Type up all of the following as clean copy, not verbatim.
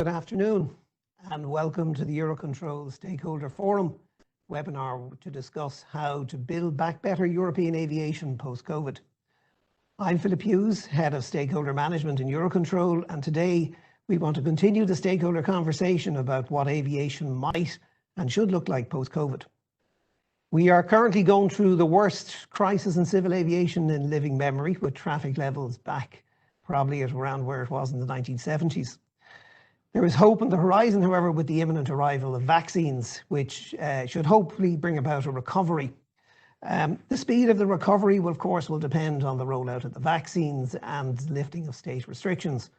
Good afternoon and welcome to the EUROCONTROL Stakeholder Forum webinar to discuss how to build back better European aviation post-COVID. I'm Philip Hughes, Head of Stakeholder Management in EUROCONTROL, and today we want to continue the stakeholder conversation about what aviation might and should look like post-COVID. We are currently going through the worst crisis in civil aviation in living memory, with traffic levels back probably at around where it was in the 1970s. There is hope on the horizon, however, with the imminent arrival of vaccines, which should hopefully bring about a recovery. The speed of the recovery, of course, will depend on the rollout of the vaccines and lifting of state restrictions.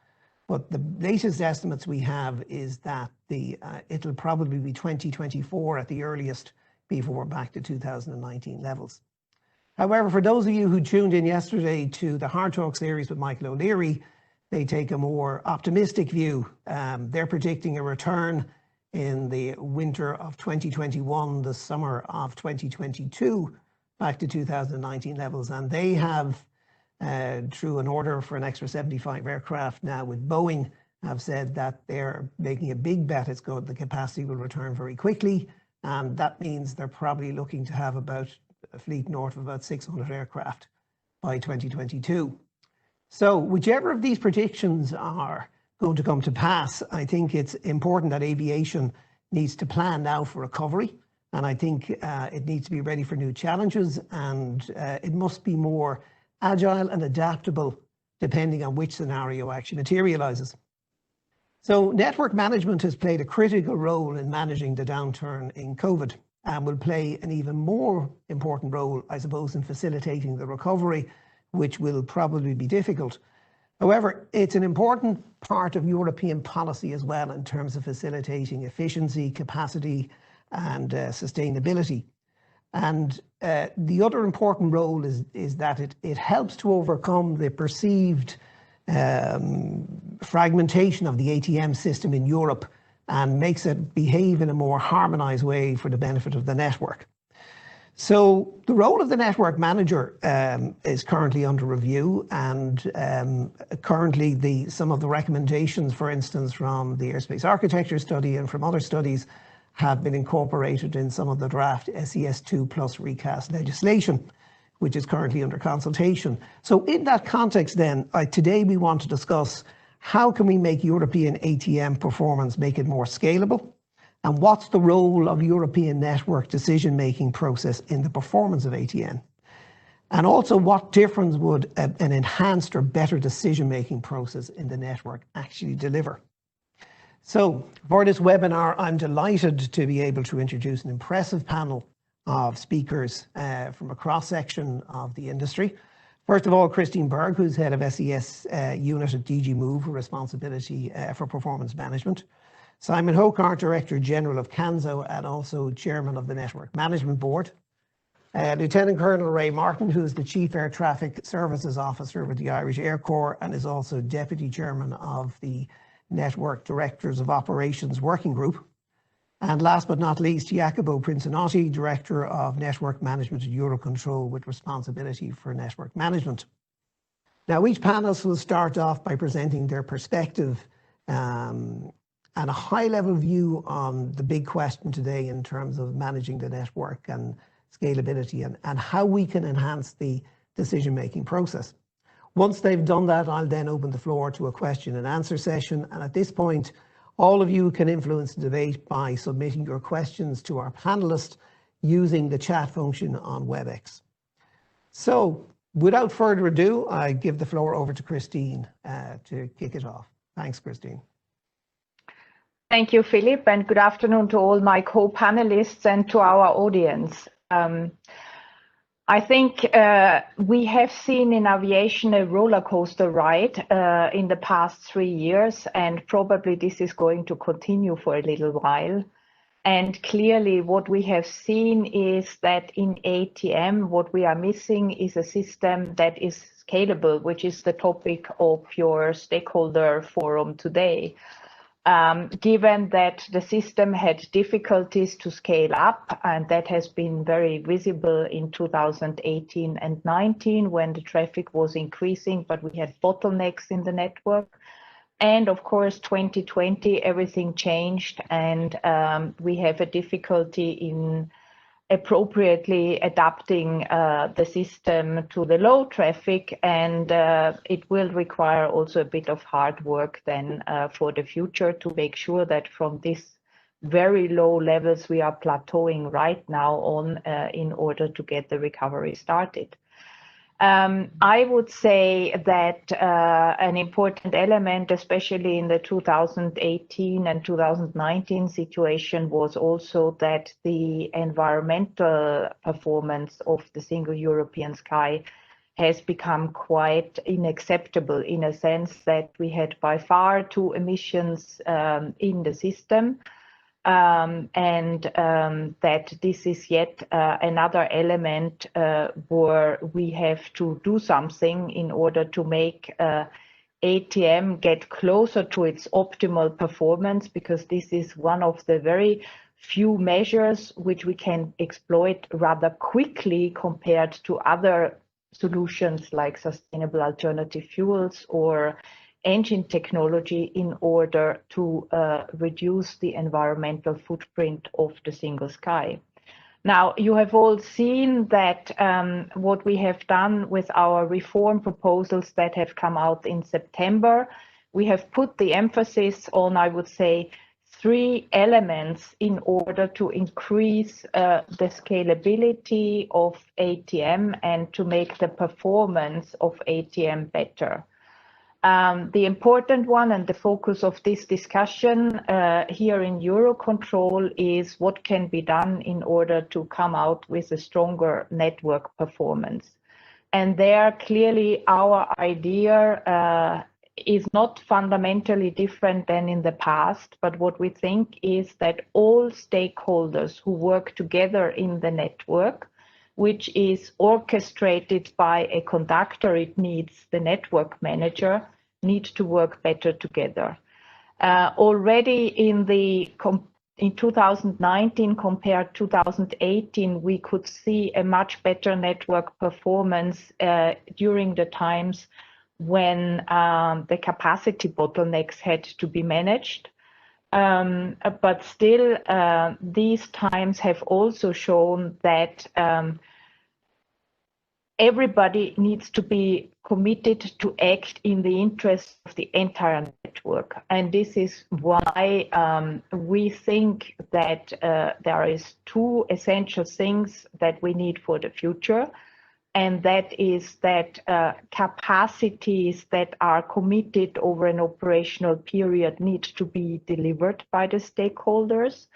But the latest estimates we have is that it'll probably be 2024 at the earliest before we're back to 2019 levels. However, for those of you who tuned in yesterday to the Hard Talk series with Michael O'Leary, they take a more optimistic view. They're predicting a return in the winter of 2021, the summer of 2022, back to 2019 levels. And they have, through an order for an extra 75 aircraft now with Boeing, have said that they're making a big bet. The capacity will return very quickly. And that means they're probably looking to have about a fleet north of about 600 aircraft by 2022. So whichever of these predictions are going to come to pass, I think it's important that aviation needs to plan now for recovery. And I think it needs to be ready for new challenges, and it must be more agile and adaptable depending on which scenario actually materializes. So network management has played a critical role in managing the downturn in COVID and will play an even more important role, I suppose, in facilitating the recovery, which will probably be difficult. However, it's an important part of European policy as well in terms of facilitating efficiency, capacity, and sustainability. And the other important role is that it helps to overcome the perceived fragmentation of the ATM system in Europe and makes it behave in a more harmonized way for the benefit of the network. So the role of the network manager is currently under review, and currently some of the recommendations, for instance, from the airspace architecture study and from other studies, have been incorporated in some of the draft SES2 plus recast legislation, which is currently under consultation. So in that context then, today we want to discuss how can we make European ATM performance, make it more scalable? And what's the role of European network decision-making process in the performance of ATM? And also, what difference would an enhanced or better decision-making process in the network actually deliver? So for this webinar, I'm delighted to be able to introduce an impressive panel of speakers from a cross-section of the industry. First of all, Christine Berg, who's head of SES unit at DG Move, responsibility for performance management. Simon Hokart, Director General of CANSO and also Chairman of the Network Management Board. Lieutenant Colonel Ray Martin, who is the Chief Air Traffic Services Officer with the Irish Air Corps and is also Deputy Chairman of the Network Directors of Operations Working Group. And last but not least, Jacopo Princinotti, Director of Network Management at EUROCONTROL with responsibility for network management. Now, each panelist will start off by presenting their perspective and a high-level view on the big question today in terms of managing the network and scalability and how we can enhance the decision-making process. Once they've done that, I'll then open the floor to a question and answer session. And at this point, all of you can influence the debate by submitting your questions to our panelists using the chat function on WebEx. So without further ado, I give the floor over to Christine to kick it off. Thanks, Christine. Thank you, Philip, and good afternoon to all my co-panelists and to our audience. I think we have seen in aviation a roller coaster ride in the past 3 years, and probably this is going to continue for a little while. And clearly what we have seen is that in ATM, what we are missing is a system that is scalable, which is the topic of your stakeholder forum today. Given that the system had difficulties to scale up, and that has been very visible in 2018 and 19 when the traffic was increasing, but we had bottlenecks in the network. And of course, 2020, everything changed, and we have a difficulty in appropriately adapting the system to the low traffic, and it will require also a bit of hard work then for the future to make sure that from this very low levels we are plateauing right now on in order to get the recovery started. I would say that an important element, especially in the 2018 and 2019 situation, was also that the environmental performance of the Single European Sky has become quite unacceptable, in a sense that we had by far too emissions in the system. That this is yet another element where we have to do something in order to make ATM get closer to its optimal performance, because this is one of the very few measures which we can exploit rather quickly compared to other solutions like sustainable alternative fuels or engine technology in order to reduce the environmental footprint of the single sky. Now, you have all seen that what we have done with our reform proposals that have come out in September, we have put the emphasis on, I would say, 3 elements in order to increase the scalability of ATM and to make the performance of ATM better. The important one and the focus of this discussion here in Eurocontrol is what can be done in order to come out with a stronger network performance. And there, clearly, our idea is not fundamentally different than in the past, but what we think is that all stakeholders who work together in the network, which is orchestrated by a conductor, it needs the network manager, need to work better together. Already in 2019 compared to 2018, we could see a much better network performance during the times when the capacity bottlenecks had to be managed. But still, these times have also shown that everybody needs to be committed to act in the interest of the entire network. And this is why we think that there is 2 essential things that we need for the future. And that is that capacities that are committed over an operational period need to be delivered by the stakeholders,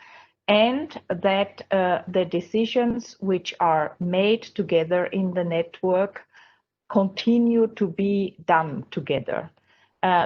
and that the decisions which are made together in the network continue to be done together.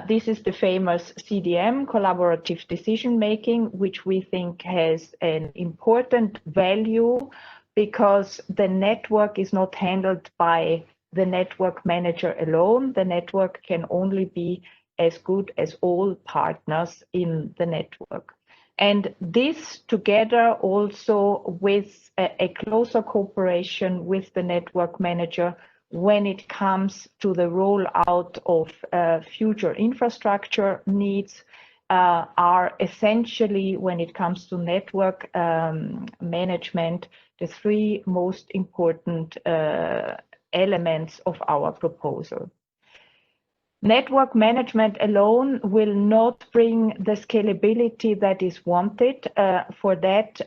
This is the famous CDM, collaborative decision making, which we think has an important value because the network is not handled by the network manager alone. The network can only be as good as all partners in the network. And this together also with a closer cooperation with the network manager when it comes to the rollout of future infrastructure needs are essentially, when it comes to network management, the 3 most important elements of our proposal. Network management alone will not bring the scalability that is wanted. For that,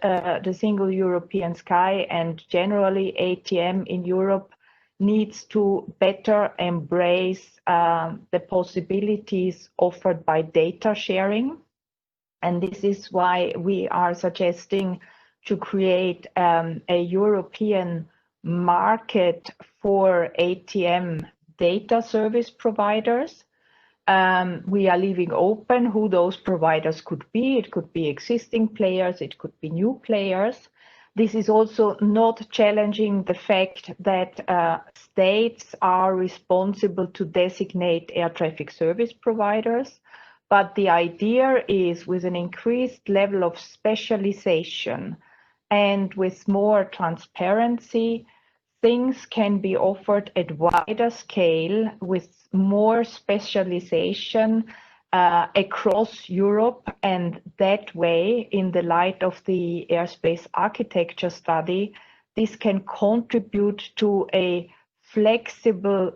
the Single European Sky and generally ATM in Europe needs to better embrace the possibilities offered by data sharing. And this is why we are suggesting to create a European market for ATM data service providers. We are leaving open who those providers could be. It could be existing players, it could be new players. This is also not challenging the fact that states are responsible to designate air traffic service providers. But the idea is, with an increased level of specialization and with more transparency, things can be offered at wider scale with more specialization across Europe, and that way, in the light of the airspace architecture study, this can contribute to a flexible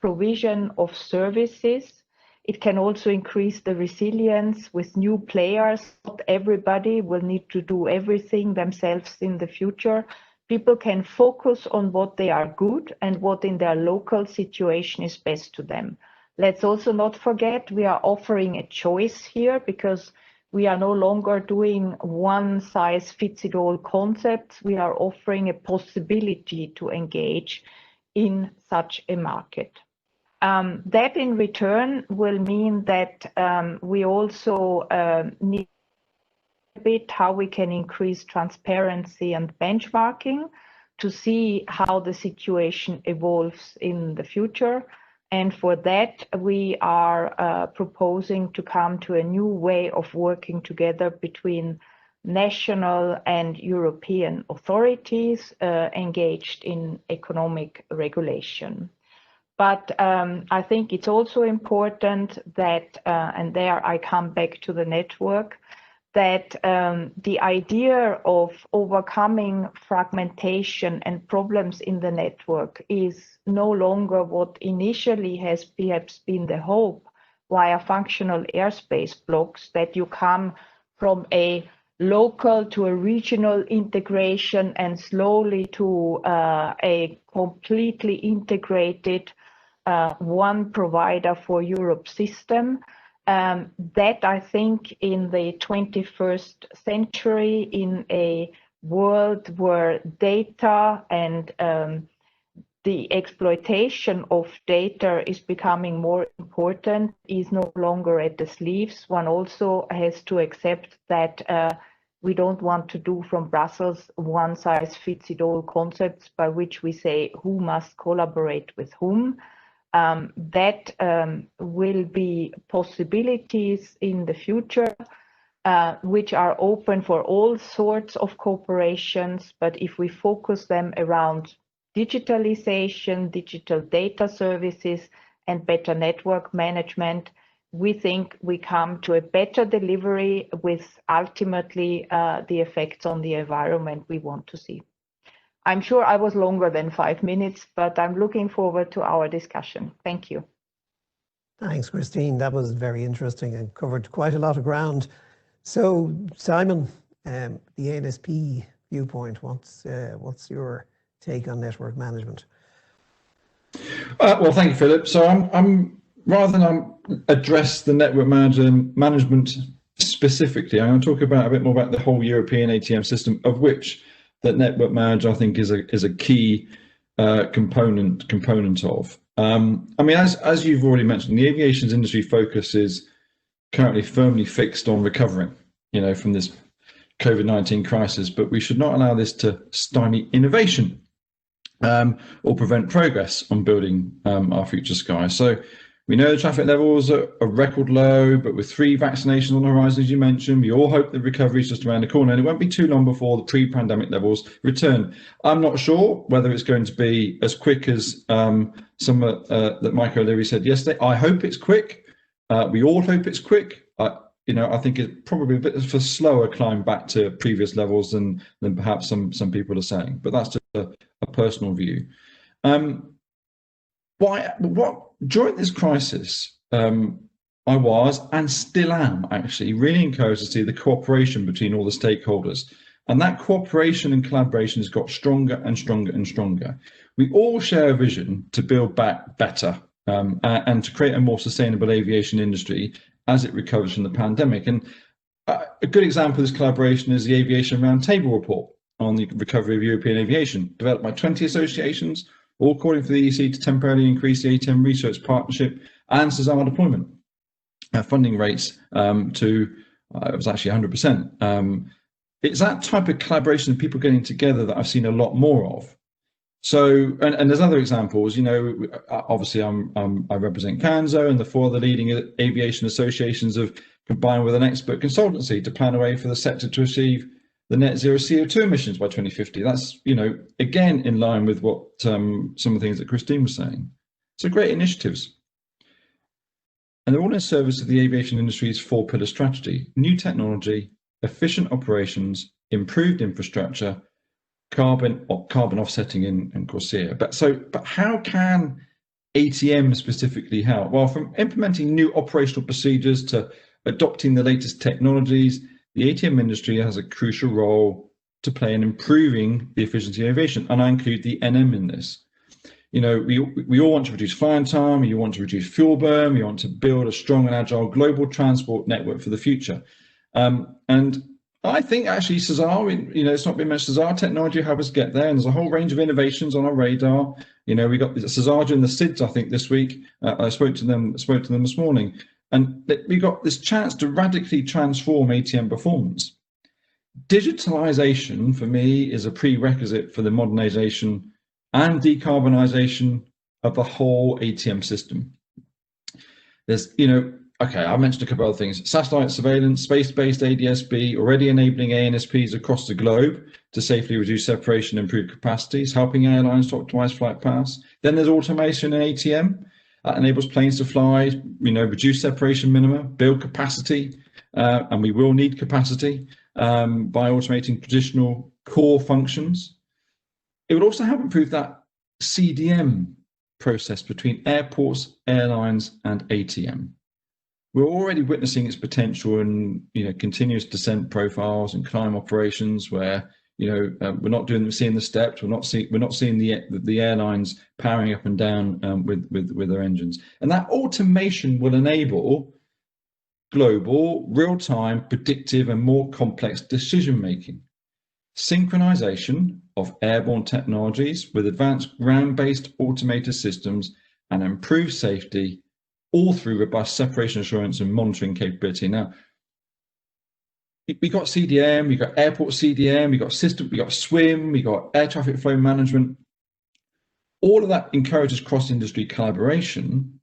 provision of services. It can also increase the resilience with new players. Not everybody will need to do everything themselves in the future. People can focus on what they are good and what in their local situation is best to them. Let's also not forget we are offering a choice here, because we are no longer doing one size fits it all concepts. We are offering a possibility to engage in such a market. That in return will mean that we also need a bit how we can increase transparency and benchmarking to see how the situation evolves in the future. And for that, we are proposing to come to a new way of working together between national and European authorities engaged in economic regulation. But I think it's also important that, and there I come back to the network, that the idea of overcoming fragmentation and problems in the network is no longer what initially has perhaps been the hope via functional airspace blocks, that you come from a local to a regional integration and slowly to a completely integrated one provider for Europe system. That I think in the 21st century, in a world where data and the exploitation of data is becoming more important, is no longer at the sleeves. One also has to accept that we don't want to do from Brussels one size fits it all concepts by which we say who must collaborate with whom. That will be possibilities in the future which are open for all sorts of cooperations, but if we focus them around digitalization, digital data services, and better network management, we think we come to a better delivery with ultimately the effects on the environment we want to see. I'm sure I was longer than 5 minutes, but I'm looking forward to our discussion. Thank you. Thanks, Christine. That was very interesting and covered quite a lot of ground. So, Simon, the ANSP viewpoint, what's your take on network management? Well, thank you, Philip. So I'm rather than address the network management specifically, I'm going to talk about a bit more about the whole European ATM system, of which that network manager I think is a key component of. I mean, as you've already mentioned, the aviation industry focus is currently firmly fixed on recovering, from this COVID-19 crisis, but we should not allow this to stymie innovation or prevent progress on building our future sky. So we know the traffic levels are record low, but with 3 vaccinations on the horizon, as you mentioned, we all hope the recovery is just around the corner, and it won't be too long before the pre-pandemic levels return. I'm not sure whether it's going to be as quick as some that Mike O'Leary said yesterday. I hope it's quick. We all hope it's quick. I think it's probably a bit of a slower climb back to previous levels than perhaps some people are saying, but that's just a personal view. During this crisis, I was and still am actually really encouraged to see the cooperation between all the stakeholders, and that cooperation and collaboration has got stronger and stronger and stronger. We all share a vision to build back better and to create a more sustainable aviation industry as it recovers from the pandemic. And a good example of this collaboration is the Aviation Roundtable report on the recovery of European aviation, developed by 20 associations, all calling for the EC to temporarily increase the ATM research partnership and SESAR deployment funding rates to, it was actually 100%. It's that type of collaboration and people getting together that I've seen a lot more of. So, and there's other examples, obviously I represent CANSO, and the 4 other leading aviation associations have combined with an expert consultancy to plan a way for the sector to achieve the net zero CO2 emissions by 2050. That's, again, in line with what some of the things that Christine was saying. So great initiatives. And they're all in service of the aviation industry's 4-pillar strategy: new technology, efficient operations, improved infrastructure, carbon offsetting and CORSIA. But how can ATM specifically help? Well, from implementing new operational procedures to adopting the latest technologies, the ATM industry has a crucial role to play in improving the efficiency of aviation, and I include the NM in this. You know, we all want to reduce flying time, you want to reduce fuel burn, you want to build a strong and agile global transport network for the future. And I think actually Cesar, you know, it's not been mentioned, Cesar technology will help us get there, and there's a whole range of innovations on our radar. You know, we got Cesar doing the SIDS, I think, this week. I spoke to them this morning, and we got this chance to radically transform ATM performance. Digitalization for me is a prerequisite for the modernization and decarbonisation of the whole ATM system. There's, you know, okay, I mentioned a couple of other things: satellite surveillance, space-based ADS-B, already enabling ANSPs across the globe to safely reduce separation and improve capacities, helping airlines to optimize flight paths. Then there's automation in ATM. That enables planes to fly, you know, reduce separation minima, build capacity, and we will need capacity by automating traditional core functions. It would also help improve that CDM process between airports, airlines, and ATM. We're already witnessing its potential in, you know, continuous descent profiles and climb operations, where, you know, we're not seeing the steps. We're not seeing the airlines powering up and down with their engines, and that automation will enable global, real-time, predictive, and more complex decision making. Synchronization of airborne technologies with advanced ground-based automated systems and improved safety, all through robust separation assurance and monitoring capability. Now, we got CDM, we got airport CDM, we got system, we got SWIM, we got air traffic flow management. All of that encourages cross-industry collaboration,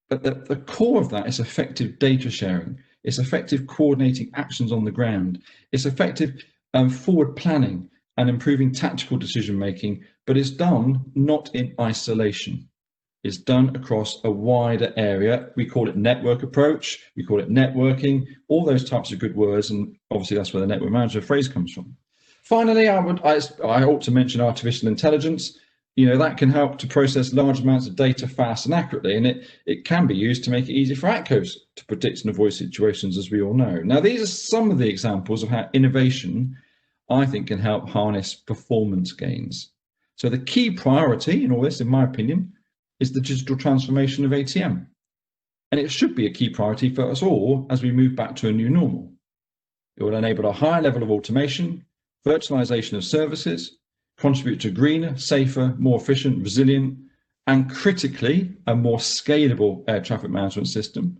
but the core of that is effective data sharing. It's effective coordinating actions on the ground. It's effective forward planning and improving tactical decision making, but it's done not in isolation. It's done across a wider area. We call it network approach, we call it networking, all those types of good words, and obviously that's where the network manager phrase comes from. Finally, I ought to mention artificial intelligence. You know, that can help to process large amounts of data fast and accurately, and it can be used to make it easy for ATCOs to predict and avoid situations, as we all know. Now, these are some of the examples of how innovation, I think, can help harness performance gains. So the key priority in all this, in my opinion, is the digital transformation of ATM. And it should be a key priority for us all as we move back to a new normal. It will enable a higher level of automation, virtualization of services, contribute to greener, safer, more efficient, resilient, and critically, a more scalable air traffic management system,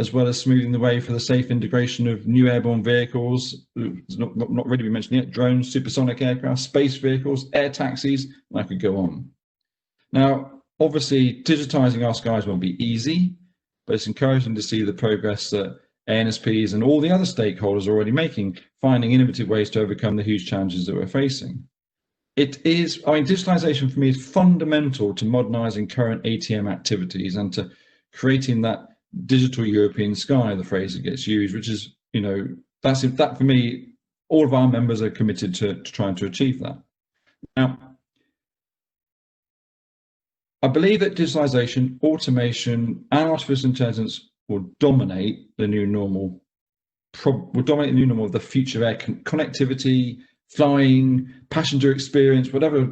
as well as smoothing the way for the safe integration of new airborne vehicles, not really been mentioned yet, drones, supersonic aircraft, space vehicles, air taxis, and I could go on. Now, obviously, digitizing our skies won't be easy, but it's encouraging to see the progress that ANSPs and all the other stakeholders are already making, finding innovative ways to overcome the huge challenges that we're facing. It is, I mean, digitalization for me is fundamental to modernizing current ATM activities and to creating that digital European sky, the phrase that gets used, which is, you know, that for me, all of our members are committed to trying to achieve that. Now, I believe that digitalization, automation, and artificial intelligence will dominate the new normal, of the future of air connectivity, flying, passenger experience, whatever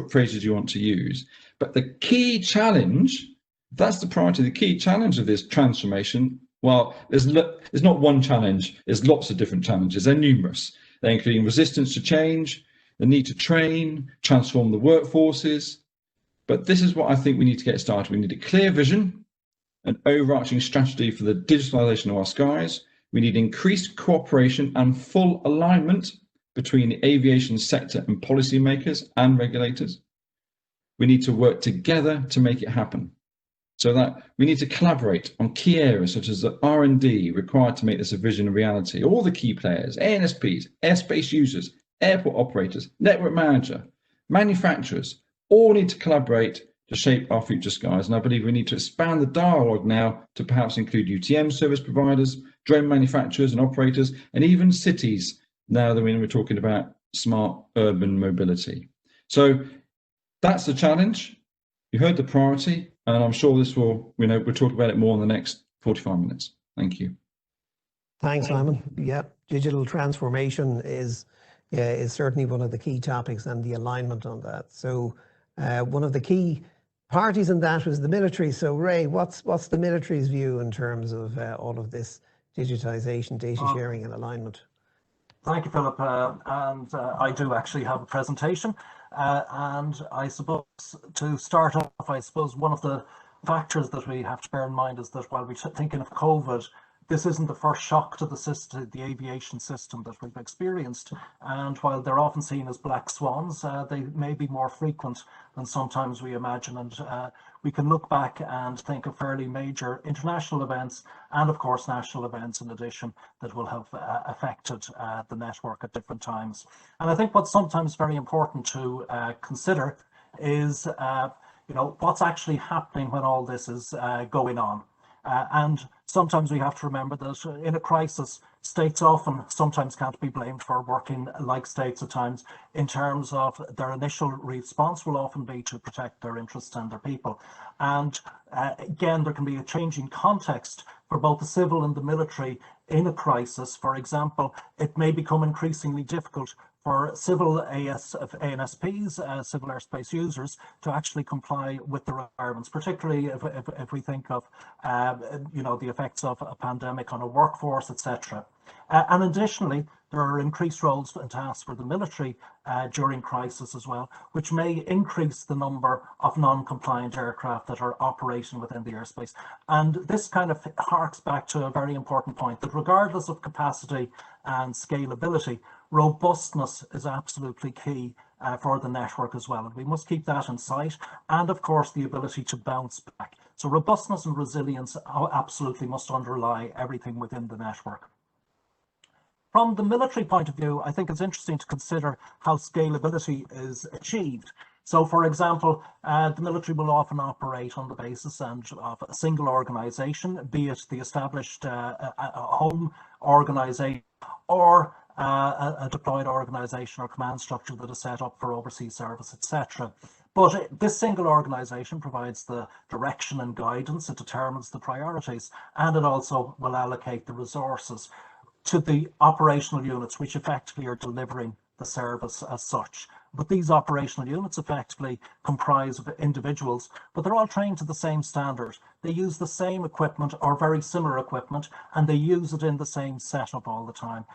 phrases you want to use. But the key challenge, that's the priority, the key challenge of this transformation, well, there's not one challenge, there's lots of different challenges. They're numerous. They're including resistance to change, the need to train, transform the workforces. But this is what I think we need to get started. We need a clear vision, an overarching strategy for the digitalization of our skies. We need increased cooperation and full alignment between the aviation sector and policymakers and regulators. We need to work together to make it happen. So that we need to collaborate on key areas such as the R&D required to make this a vision a reality. All the key players, ANSPs, airspace users, airport operators, network manager, manufacturers, all need to collaborate to shape our future skies. And I believe we need to expand the dialogue now to perhaps include UTM service providers, drone manufacturers and operators, and even cities, now that we're talking about smart urban mobility. So that's the challenge. You heard the priority, and I'm sure this will, we'll talk about it more in the next 45 minutes. Thank you. Thanks, Simon. Yeah, digital transformation is certainly one of the key topics, and the alignment on that. So one of the key parties in that was the military. So Ray, what's the military's view in terms of all of this digitization, data sharing and alignment? Thank you, Philip. And I do actually have a presentation. And I suppose to start off, I suppose one of the factors that we have to bear in mind is that while we're thinking of COVID, this isn't the first shock to the system, the aviation system that we've experienced. And while they're often seen as black swans, they may be more frequent than sometimes we imagine. And we can look back and think of fairly major international events and, of course, national events in addition that will have affected the network at different times. And I think what's sometimes very important to consider is, what's actually happening when all this is going on. And sometimes we have to remember that in a crisis, states sometimes can't be blamed for working like states at times, in terms of their initial response will often be to protect their interests and their people. And again, there can be a changing context for both the civil and the military in a crisis. For example, it may become increasingly difficult for civil ANSPs, civil airspace users, to actually comply with the requirements, particularly if we think of the effects of a pandemic on a workforce, etc. And additionally, there are increased roles and tasks for the military during crisis as well, which may increase the number of non-compliant aircraft that are operating within the airspace. And this kind of harks back to a very important point, that regardless of capacity and scalability, robustness is absolutely key for the network as well. And we must keep that in sight. And of course, the ability to bounce back. So robustness and resilience absolutely must underlie everything within the network. From the military point of view, I think it's interesting to consider how scalability is achieved. So, for example, the military will often operate on the basis of a single organization, be it the established home organization or a deployed organization or command structure that is set up for overseas service, etc. But this single organization provides the direction and guidance, it determines the priorities, and it also will allocate the resources to the operational units, which effectively are delivering the service as such. But these operational units effectively comprise of individuals, but they're all trained to the same standard. They use the same equipment or very similar equipment, and they use it in the same setup all the time,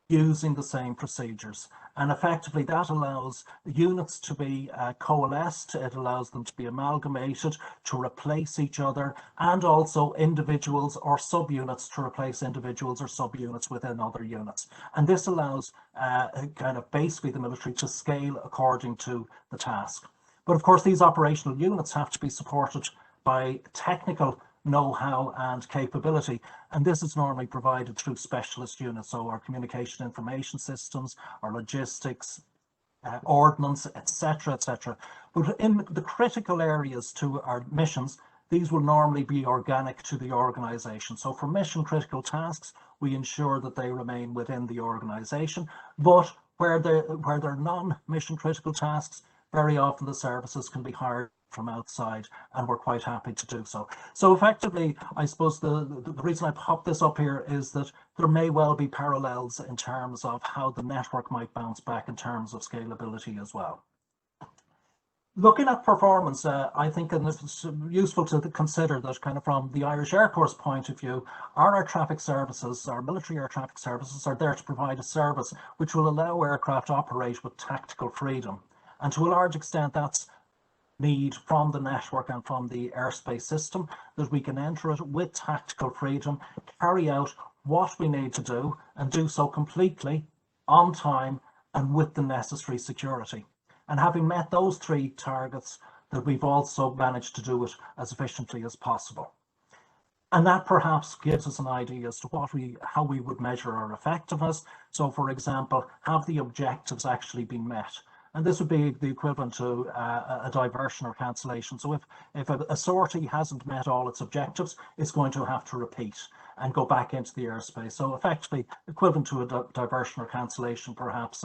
using the same procedures. And effectively that allows units to be coalesced, it allows them to be amalgamated, to replace each other, and also individuals or subunits to replace individuals or subunits within other units. And this allows kind of basically the military to scale according to the task. But of course, these operational units have to be supported by technical know-how and capability, and this is normally provided through specialist units, so our communication information systems, our logistics, ordnance, etc., etc. But in the critical areas to our missions, these will normally be organic to the organization. So for mission critical tasks, we ensure that they remain within the organization, but where they're non-mission critical tasks, very often the services can be hired from outside, and we're quite happy to do so. So effectively, I suppose the reason I pop this up here is that there may well be parallels in terms of how the network might bounce back in terms of scalability as well. Looking at performance, I think it's useful to consider that kind of from the Irish Air Corps point of view, our air traffic services, our military air traffic services are there to provide a service which will allow aircraft to operate with tactical freedom. And to a large extent, that's need from the network and from the airspace system, that we can enter it with tactical freedom, carry out what we need to do, and do so completely, on time, and with the necessary security. And having met those three targets, that we've also managed to do it as efficiently as possible. And that perhaps gives us an idea as to how we would measure our effectiveness. So, for example, have the objectives actually been met? And this would be the equivalent to a diversion or cancellation. So if a sortie hasn't met all its objectives, it's going to have to repeat and go back into the airspace. So effectively equivalent to a diversion or cancellation, perhaps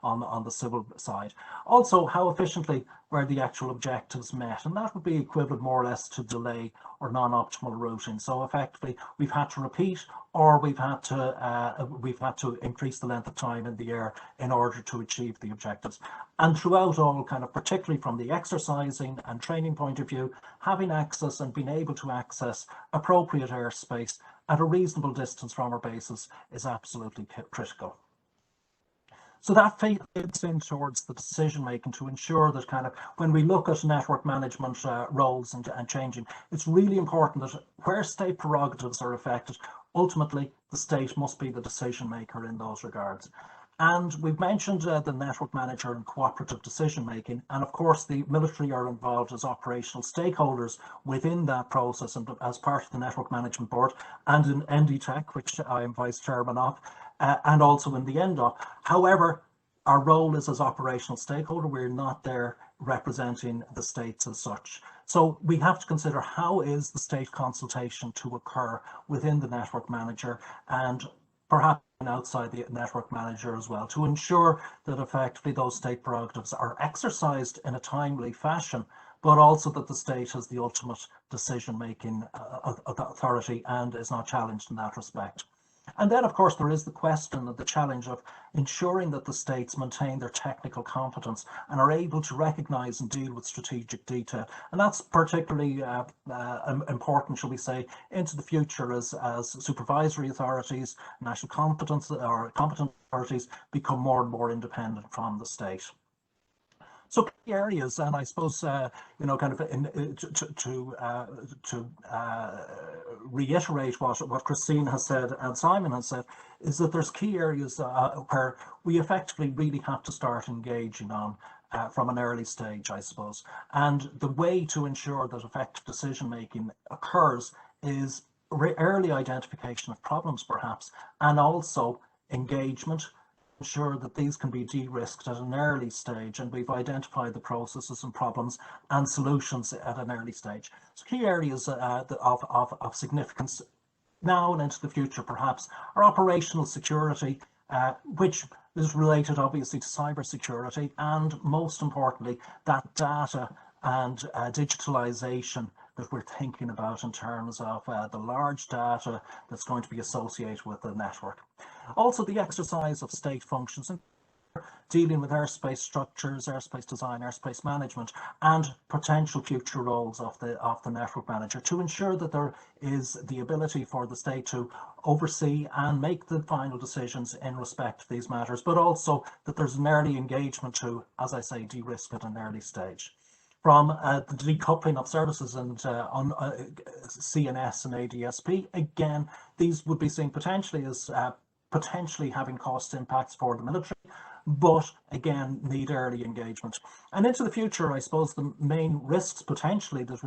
on the civil side. Also, how efficiently were the actual objectives met? And that would be equivalent more or less to delay or non-optimal routing. So effectively, we've had to repeat, or we've had to increase the length of time in the air in order to achieve the objectives. And throughout all, kind of particularly from the exercising and training point of view, having access and being able to access appropriate airspace at a reasonable distance from our bases is absolutely critical. So that fits in towards the decision making to ensure that kind of when we look at network management roles and changing, it's really important that where state prerogatives are affected, ultimately the state must be the decision maker in those regards. And we've mentioned the network manager and cooperative decision making, and of course the military are involved as operational stakeholders within that process and as part of the Network Management Board and in NDTech, which I am vice chairman of, and also in the NDOC. However, our role is as operational stakeholder. We're not there representing the states as such. So we have to consider how is the state consultation to occur within the network manager and perhaps outside the network manager as well, to ensure that effectively those state prerogatives are exercised in a timely fashion, but also that the state has the ultimate decision-making authority and is not challenged in that respect. And then, of course, there is the question and the challenge of ensuring that the states maintain their technical competence and are able to recognise and deal with strategic detail. And that's particularly important, shall we say, into the future as supervisory authorities, national competence or competent authorities become more and more independent from the state. So key areas, and I suppose you know, kind of to reiterate what Christine has said and Simon has said, is that there's key areas where we effectively really have to start engaging on from an early stage, I suppose. And the way to ensure that effective decision making occurs is early identification of problems, perhaps, and also engagement. Ensure that these can be de-risked at an early stage, and we've identified the processes and problems and solutions at an early stage. So key areas of significance now and into the future perhaps are operational security, which is related obviously to cybersecurity, and most importantly that data and digitalization that we're thinking about in terms of the large data that's going to be associated with the network. Also the exercise of state functions, dealing with airspace structures, airspace design, airspace management, and potential future roles of the network manager to ensure that there is the ability for the state to oversee and make the final decisions in respect to these matters, but also that there's an early engagement to, as I say, de-risk at an early stage. From the decoupling of services and on CNS and ADSP, again, these would be seen potentially as potentially having cost impacts for the military, but again need early engagement. And into the future, I suppose the main risks potentially that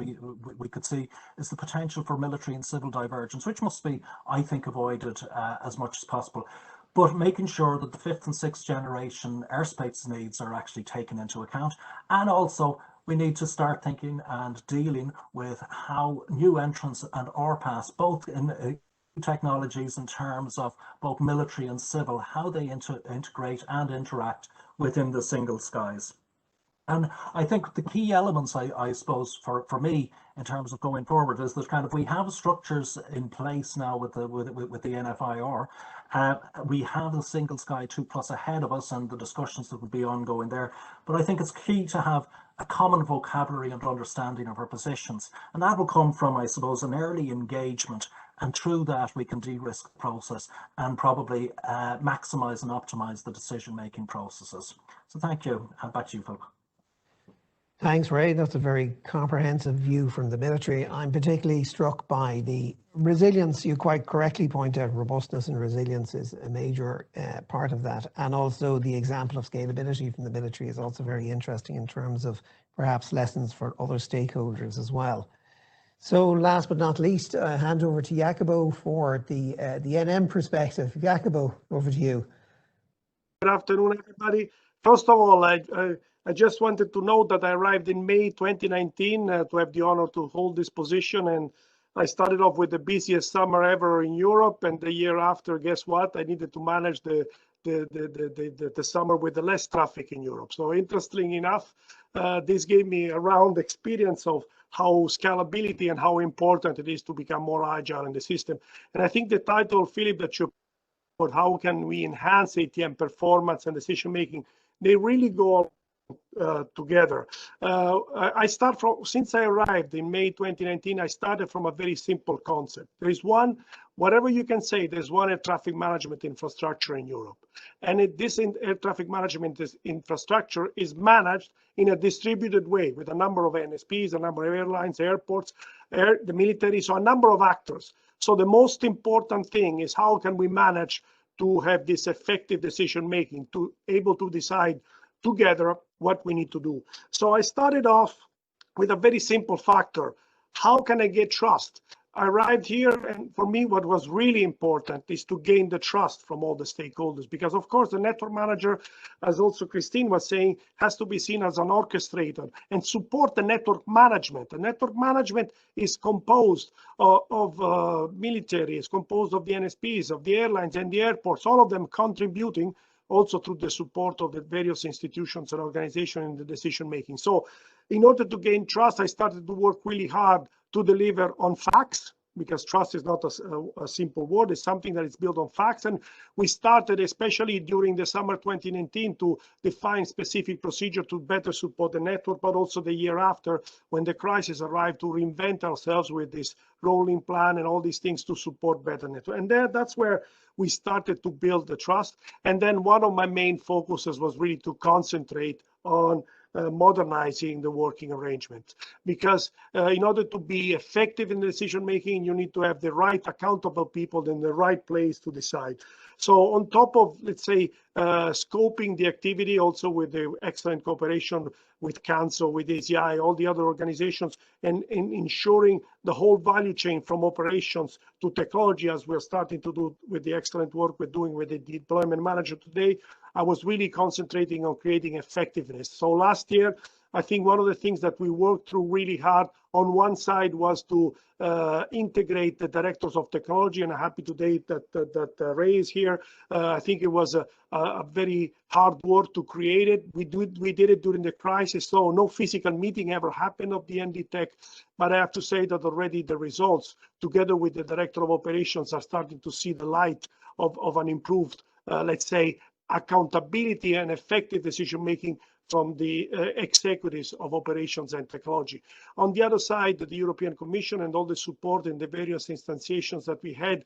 we could see is the potential for military and civil divergence, which must be, I think, avoided as much as possible. But making sure that the 5th and 6th generation airspace needs are actually taken into account. And also we need to start thinking and dealing with how new entrants and RPAS, both in technologies in terms of both military and civil, how they integrate and interact within the single skies. And I think the key elements, I suppose, for me in terms of going forward is that kind of we have structures in place now with the NFIR. We have the Single Sky 2+ ahead of us and the discussions that will be ongoing there. But I think it's key to have a common vocabulary and understanding of our positions. And that will come from, I suppose, an early engagement. And through that, we can de-risk the process and probably maximise and optimise the decision-making processes. So thank you. And back to you, Philip. Thanks, Ray. That's a very comprehensive view from the military. I'm particularly struck by the resilience. You quite correctly point out robustness and resilience is a major part of that. And also the example of scalability from the military is also very interesting in terms of perhaps lessons for other stakeholders as well. So last but not least, I hand over to Jacopo for the NM perspective. Jacopo, over to you. Good afternoon, everybody. First of all, I just wanted to note that I arrived in May 2019 to have the honor to hold this position, and I started off with the busiest summer ever in Europe, and the year after, guess what? I needed to manage the summer with the less traffic in Europe. So interestingly enough, this gave me a round experience of how scalability and how important it is to become more agile in the system. And I think the title, Philip, that you put, how can we enhance ATM performance and decision making, they really go together. I start from, since I arrived in May 2019, I started from a very simple concept. There is one, whatever you can say, there's one air traffic management infrastructure in Europe. And this air traffic management infrastructure is managed in a distributed way with a number of NSPs, a number of airlines, airports, the military, so a number of actors. So the most important thing is how can we manage to have this effective decision making, to able to decide together what we need to do. So I started off with a very simple factor. How can I get trust? I arrived here, and for me, what was really important is to gain the trust from all the stakeholders, because of course the network manager, as also Christine was saying, has to be seen as an orchestrator and support the network management. The network management is composed of military, is composed of the NSPs, of the airlines and the airports, all of them contributing also through the support of the various institutions and organizations in the decision making. So in order to gain trust, I started to work really hard to deliver on facts, because trust is not a simple word, it's something that is built on facts. And we started, especially during the summer 2019, to define specific procedure to better support the network, but also the year after, when the crisis arrived, to reinvent ourselves with this rolling plan and all these things to support better network. And that's where we started to build the trust. And then one of my main focuses was really to concentrate on modernizing the working arrangement, because in order to be effective in decision making, you need to have the right accountable people in the right place to decide. So on top of, let's say, scoping the activity, also with the excellent cooperation with Council, with ACI, all the other organizations, and ensuring the whole value chain from operations to technology, as we're starting to do with the excellent work we're doing with the deployment manager today, I was really concentrating on creating effectiveness. So last year, I think one of the things that we worked through really hard on one side was to integrate the directors of technology, and I'm happy today that Ray is here. I think it was a very hard work to create it. We did it during the crisis, so no physical meeting ever happened of the ND Tech, but I have to say that already the results, together with the director of operations, are starting to see the light of an improved, let's say, accountability and effective decision making from the executives of operations and technology. On the other side, the European Commission and all the support in the various instantiations that we had,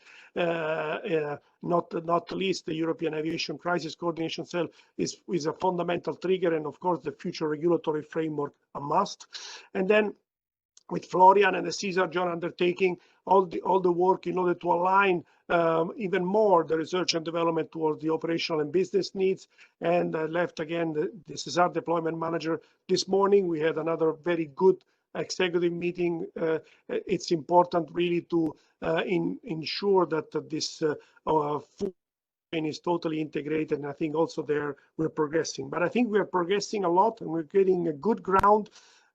not least the European Aviation Crisis Coordination Cell is a fundamental trigger, and of course the future regulatory framework a must. And then with Florian and the Caesar Joint undertaking, all the work in order to align even more the research and development towards the operational and business needs. And left again the Caesar deployment manager. This morning we had another very good executive meeting. It's important really to ensure that this food chain is totally integrated, and I think also there we're progressing. But I think we're progressing a lot, and we're getting a good ground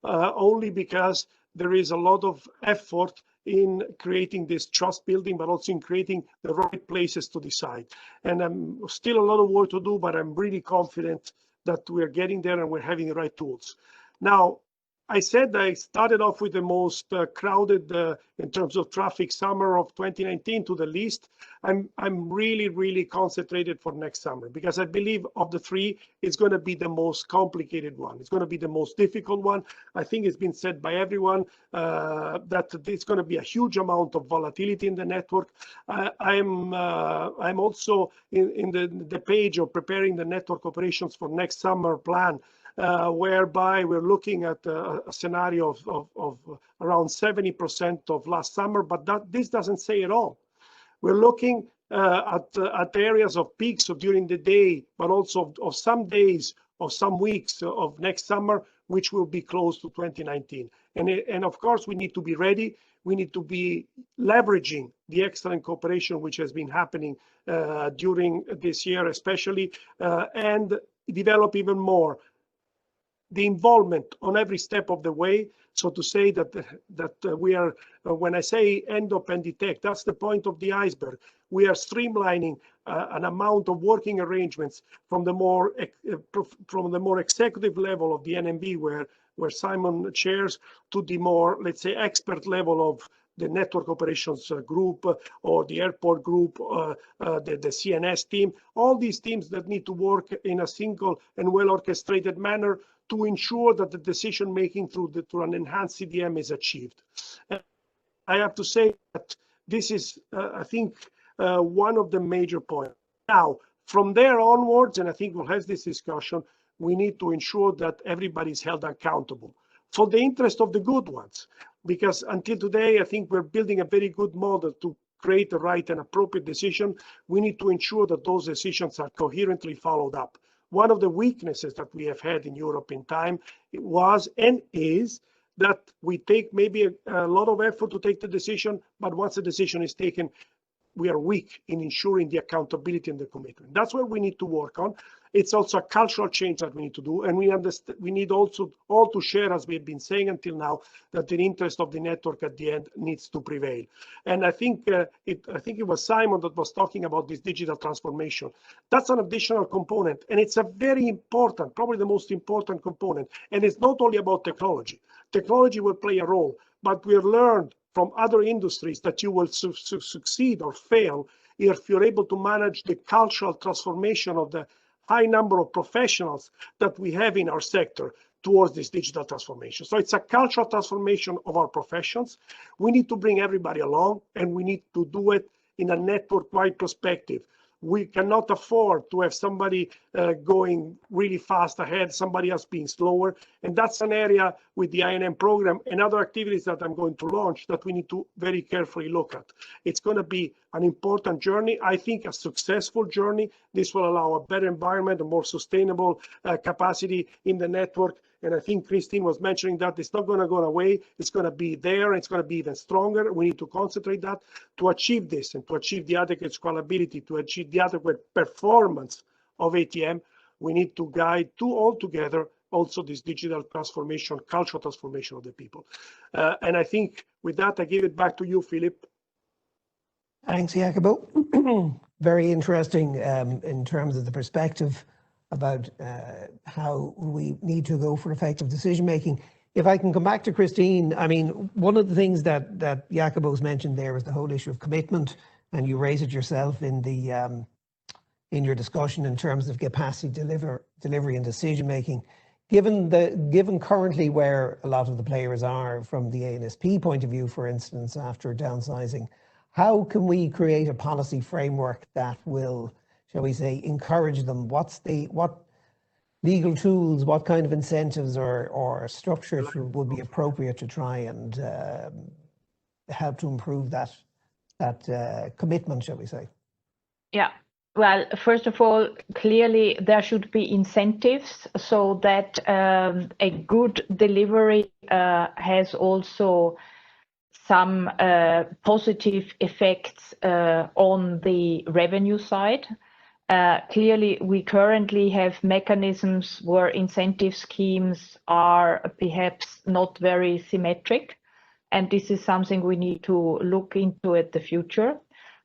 only because there is a lot of effort in creating this trust building, but also in creating the right places to decide. And still a lot of work to do, but I'm really confident that we're getting there and we're having the right tools. Now, I said I started off with the most crowded in terms of traffic summer of 2019 to the least. I'm really concentrated for next summer, because I believe of the three, it's going to be the most complicated one. It's going to be the most difficult one. I think it's been said by everyone that it's going to be a huge amount of volatility in the network. I'm also in the page of preparing the network operations for next summer plan, whereby we're looking at a scenario of around 70% of last summer, but this doesn't say it all. We're looking at areas of peaks of during the day, but also of some days of some weeks of next summer, which will be close to 2019. And of course, we need to be ready. We need to be leveraging the excellent cooperation which has been happening during this year, especially, and develop even more the involvement on every step of the way. So to say that we are, when I say end up and detect, that's the point of the iceberg. We are streamlining an amount of working arrangements from the more executive level of the NMB, where Simon chairs, to the more, let's say, expert level of the network operations group or the airport group, the CNS team, all these teams that need to work in a single and well orchestrated manner to ensure that the decision making through an enhanced CDM is achieved. I have to say that this is, I think, one of the major points. Now, from there onwards, and I think we'll have this discussion, we need to ensure that everybody is held accountable for the interest of the good ones. Because until today, I think we're building a very good model to create the right and appropriate decision. We need to ensure that those decisions are coherently followed up. One of the weaknesses that we have had in Europe in time, it was and is that we take maybe a lot of effort to take the decision, but once the decision is taken, we are weak in ensuring the accountability and the commitment. That's what we need to work on. It's also a cultural change that we need to do, and we need also all to share, as we've been saying until now, that the interest of the network at the end needs to prevail. And I think it was Simon that was talking about this digital transformation. That's an additional component, and it's a very important, probably the most important component. And it's not only about technology. Technology will play a role, but we have learned from other industries that you will succeed or fail if you're able to manage the cultural transformation of the high number of professionals that we have in our sector towards this digital transformation. So it's a cultural transformation of our professions. We need to bring everybody along, and we need to do it in a network-wide perspective. We cannot afford to have somebody going really fast ahead, somebody else being slower. And that's an area with the INM program and other activities that I'm going to launch that we need to very carefully look at. It's going to be an important journey. I think a successful journey. This will allow a better environment, a more sustainable capacity in the network. And I think Christine was mentioning that it's not going to go away. It's going to be there. It's going to be even stronger. We need to concentrate that to achieve this and to achieve the adequate scalability, to achieve the adequate performance of ATM. We need to guide all together also this digital transformation, cultural transformation of the people. And I think with that, I give it back to you, Philip. Thanks, Jacopo. Very interesting in terms of the perspective about how we need to go for effective decision making. If I can come back to Christine, I mean, one of the things that Jacopo's mentioned there is the whole issue of commitment, and you raise it yourself in the in your discussion in terms of capacity delivery and decision making. Given currently where a lot of the players are from the ANSP point of view, for instance, after downsizing, how can we create a policy framework that will, shall we say, encourage them? What legal tools, what kind of incentives or structures would be appropriate to try and help to improve that commitment, shall we say? Yeah. Well, first of all, clearly there should be incentives so that a good delivery has also some positive effects on the revenue side. Clearly, we currently have mechanisms where incentive schemes are perhaps not very symmetric, and this is something we need to look into in the future.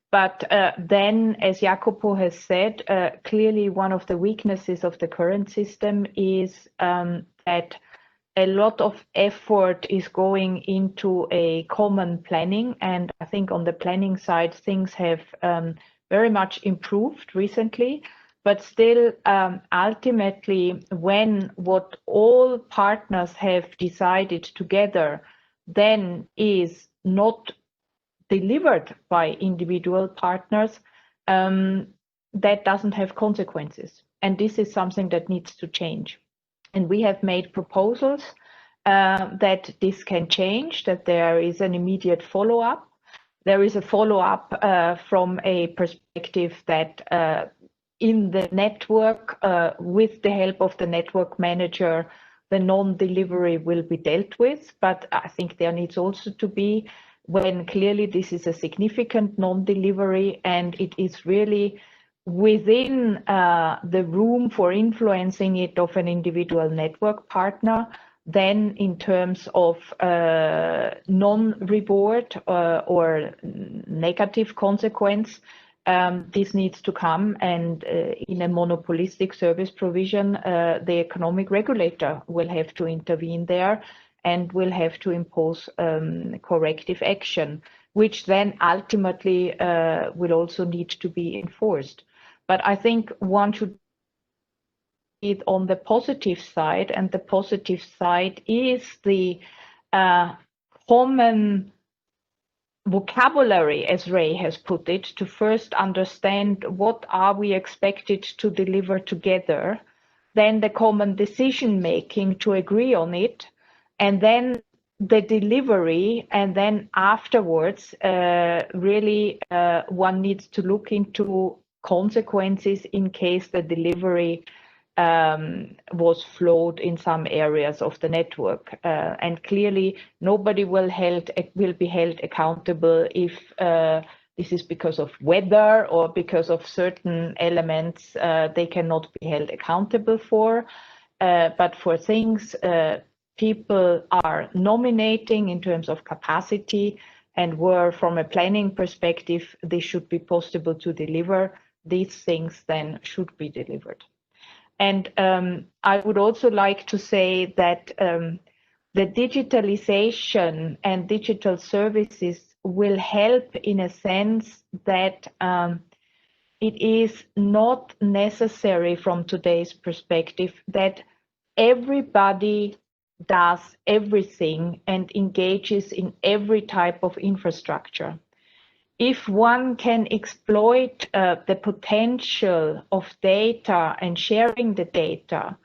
But then, as Jacopo has said, clearly one of the weaknesses of the current system is that a lot of effort is going into a common planning. And I think on the planning side, things have very much improved recently. But still, ultimately, when what all partners have decided together then is not delivered by individual partners, that doesn't have consequences. And this is something that needs to change. And we have made proposals that this can change, that there is an immediate follow-up. There is a follow-up from a perspective that in the network, with the help of the network manager, the non-delivery will be dealt with. But I think there needs also to be, when clearly this is a significant non-delivery and it is really within the room for influencing it of an individual network partner. Then in terms of non-reward or negative consequence, this needs to come, and in a monopolistic service provision, the economic regulator will have to intervene there and will have to impose corrective action, which then ultimately will also need to be enforced. But I think one should see it on the positive side, and the positive side is the common vocabulary, as Ray has put it, to first understand what are we expected to deliver together, then the common decision making to agree on it, and then the delivery, and then afterwards really one needs to look into consequences in case the delivery was flawed in some areas of the network. And clearly nobody will be held accountable if this is because of weather or because of certain elements they cannot be held accountable for. But for things people are nominating in terms of capacity, and where from a planning perspective this should be possible to deliver, these things then should be delivered. And I would also like to say that the digitalization and digital services will help in a sense that it is not necessary from today's perspective that everybody does everything and engages in every type of infrastructure. If one can exploit the potential of data and sharing the data,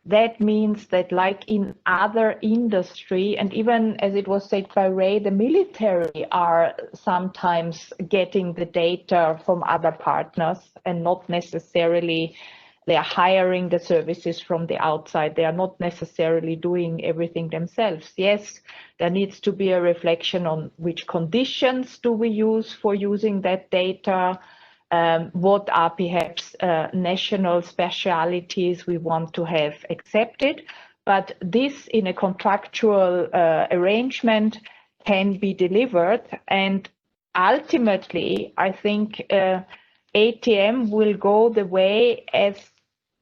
that means that, like in other industry, and even as it was said by Ray, the military are sometimes getting the data from other partners and not necessarily they are hiring the services from the outside. They are not necessarily doing everything themselves. Yes, there needs to be a reflection on which conditions do we use for using that data, what are perhaps national specialities we want to have accepted. But this in a contractual arrangement can be delivered. And ultimately, I think ATM will go the way as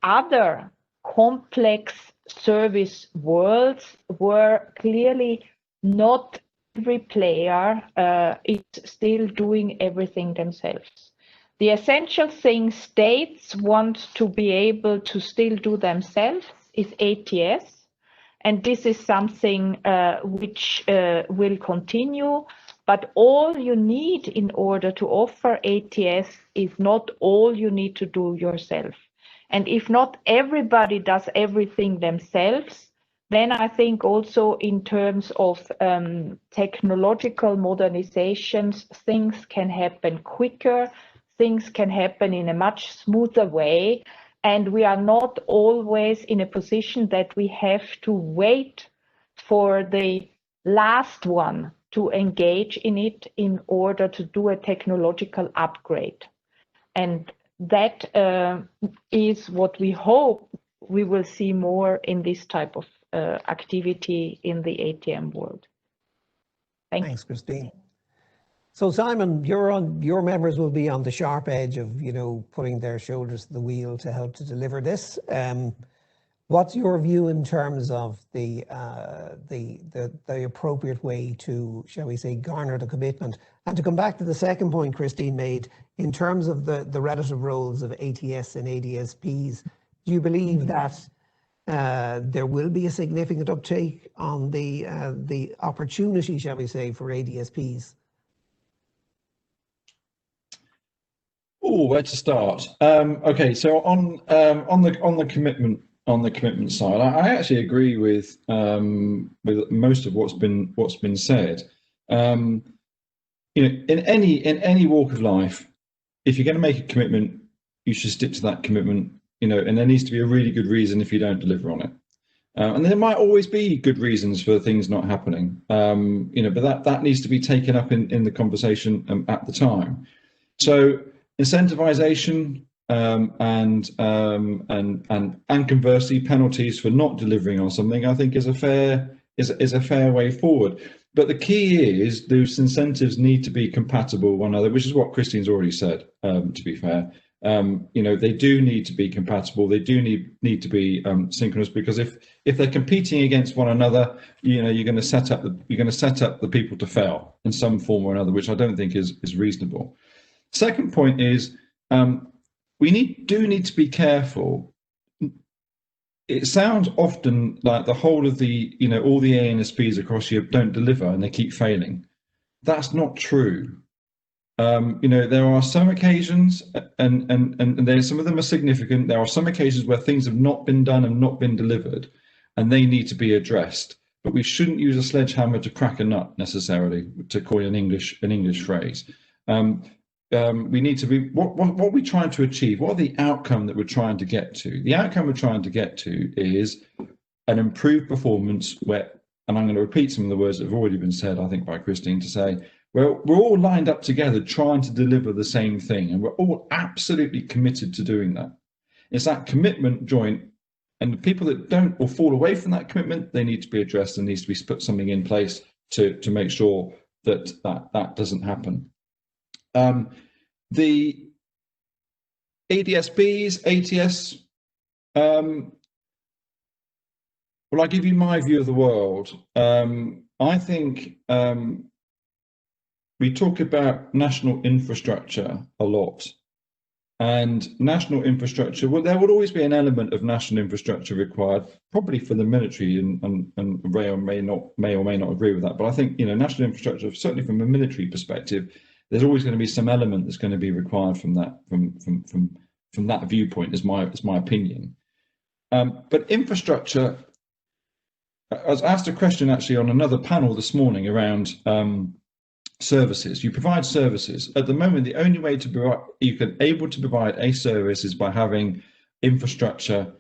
other complex service worlds where clearly not every player is still doing everything themselves. The essential thing states want to be able to still do themselves is ATS, and this is something which will continue. But all you need in order to offer ATS is not all you need to do yourself. And if not everybody does everything themselves, then I think also in terms of technological modernizations, things can happen quicker, things can happen in a much smoother way. And we are not always in a position that we have to wait for the last one to engage in it in order to do a technological upgrade. And that is what we hope we will see more in this type of activity in the ATM world. Thanks, Christine. So Simon, your members will be on the sharp edge of, putting their shoulders to the wheel to help to deliver this. What's your view in terms of the appropriate way to, shall we say, garner the commitment? And to come back to the second point Christine made, in terms of the relative roles of ATS and ADSPs, do you believe that there will be a significant uptake on the opportunity, shall we say, for ADSPs? Oh, where to start? Okay, so on the commitment side, I actually agree with most of what's been said. In any walk of life, if you're going to make a commitment, you should stick to that commitment. And there needs to be a really good reason if you don't deliver on it. And there might always be good reasons for things not happening. But that needs to be taken up in the conversation at the time. So incentivization, and conversely penalties for not delivering on something, I think is a fair way forward. But the key is those incentives need to be compatible with one another, which is what Christine's already said. To be fair, they do need to be compatible. They do need to be synchronous, because if they're competing against one another, you're going to set up the people to fail in some form or another, which I don't think is reasonable. Second point is we do need to be careful. It sounds often like the whole of the, all the ANSPs across Europe don't deliver and they keep failing. That's not true. There are some occasions, and there's some of them are significant. There are some occasions where things have not been done and not been delivered, and they need to be addressed. But we shouldn't use a sledgehammer to crack a nut necessarily, to coin an English phrase. We need to be, what are we trying to achieve? What are the outcome that we're trying to get to? The outcome we're trying to get to is an improved performance where, and I'm going to repeat some of the words that have already been said, I think, by Christine, to say, we're all lined up together trying to deliver the same thing, and we're all absolutely committed to doing that. It's that commitment joint, and the people that don't or fall away from that commitment, they need to be addressed and needs to be put something in place to make sure that doesn't happen. The ADSBs, ATS, well, I give you my view of the world. I think we talk about national infrastructure a lot, and national infrastructure, well, there would always be an element of national infrastructure required, probably for the military, and Ray may or may not agree with that, but I think, national infrastructure, certainly from a military perspective, there's always going to be some element that's going to be required from that viewpoint, is my opinion. But infrastructure, I was asked a question actually on another panel this morning around services. You provide services. At the moment, the only way you can able to provide a service is by having infrastructure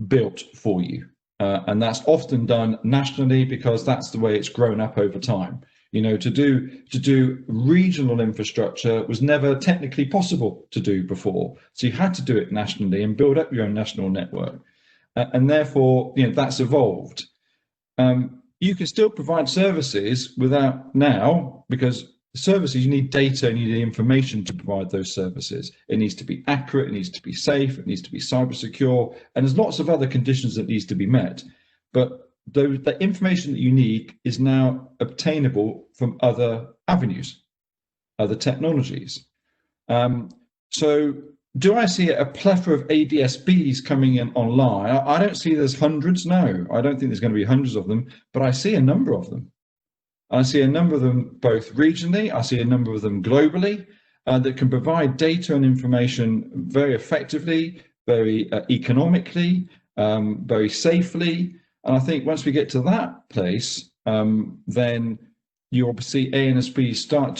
built for you, and that's often done nationally because that's the way it's grown up over time. To do regional infrastructure was never technically possible to do before. So you had to do it nationally and build up your own national network. And therefore, that's evolved. You can still provide services without now, because services, you need data and you need information to provide those services. It needs to be accurate, it needs to be safe, it needs to be cyber secure, and there's lots of other conditions that needs to be met. But the information that you need is now obtainable from other avenues, other technologies. So do I see a plethora of ADSBs coming in online? I don't see there's hundreds, no. I don't think there's going to be hundreds of them, but I see a number of them. I see a number of them both regionally, I see a number of them globally, that can provide data and information very effectively, very economically, very safely. And I think once we get to that place, then you obviously ANSPs start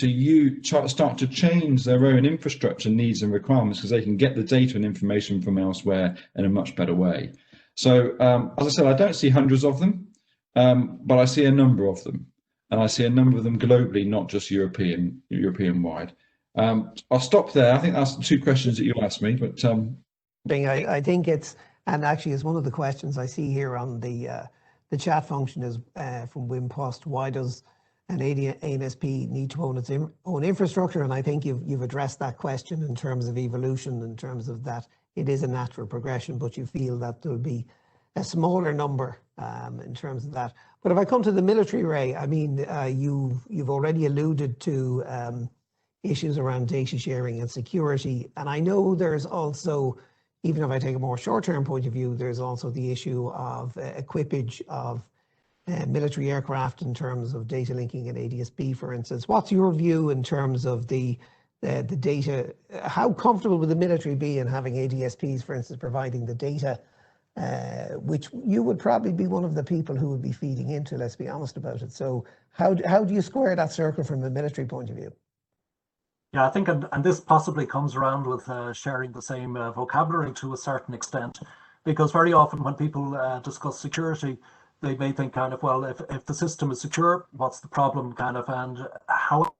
to change their own infrastructure needs and requirements, because they can get the data and information from elsewhere in a much better way. So as I said, I don't see hundreds of them, but I see a number of them, and I see a number of them globally, not just European wide. I'll stop there. I think that's the two questions that you asked me, but I think it's, and actually it's one of the questions I see here on the chat function is from Wim Post. Why does an ANSP need to own its own infrastructure? And I think you've addressed that question in terms of evolution, in terms of that it is a natural progression, but you feel that there'll be a smaller number in terms of that. But if I come to the military, Ray, I mean, you've already alluded to issues around data sharing and security, and I know there's also, even if I take a more short-term point of view, there's also the issue of equipage of military aircraft in terms of data linking and ADSB, for instance. What's your view in terms of the data? How comfortable would the military be in having ADSPs, for instance, providing the data, which you would probably be one of the people who would be feeding into, let's be honest about it. So how do you square that circle from a military point of view? Yeah, I think, and this possibly comes around with sharing the same vocabulary to a certain extent, because very often when people discuss security, they may think kind of, well, if the system is secure, what's the problem kind of, and how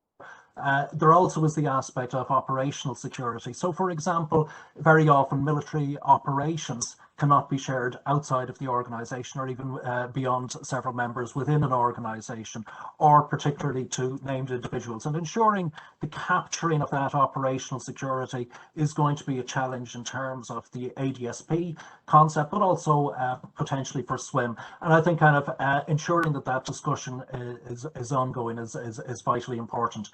There also is the aspect of operational security. So, for example, very often military operations cannot be shared outside of the organization or even beyond several members within an organization, or particularly to named individuals. And ensuring the capturing of that operational security is going to be a challenge in terms of the ADSP concept, but also potentially for SWIM. And I think kind of ensuring that that discussion is ongoing is vitally important.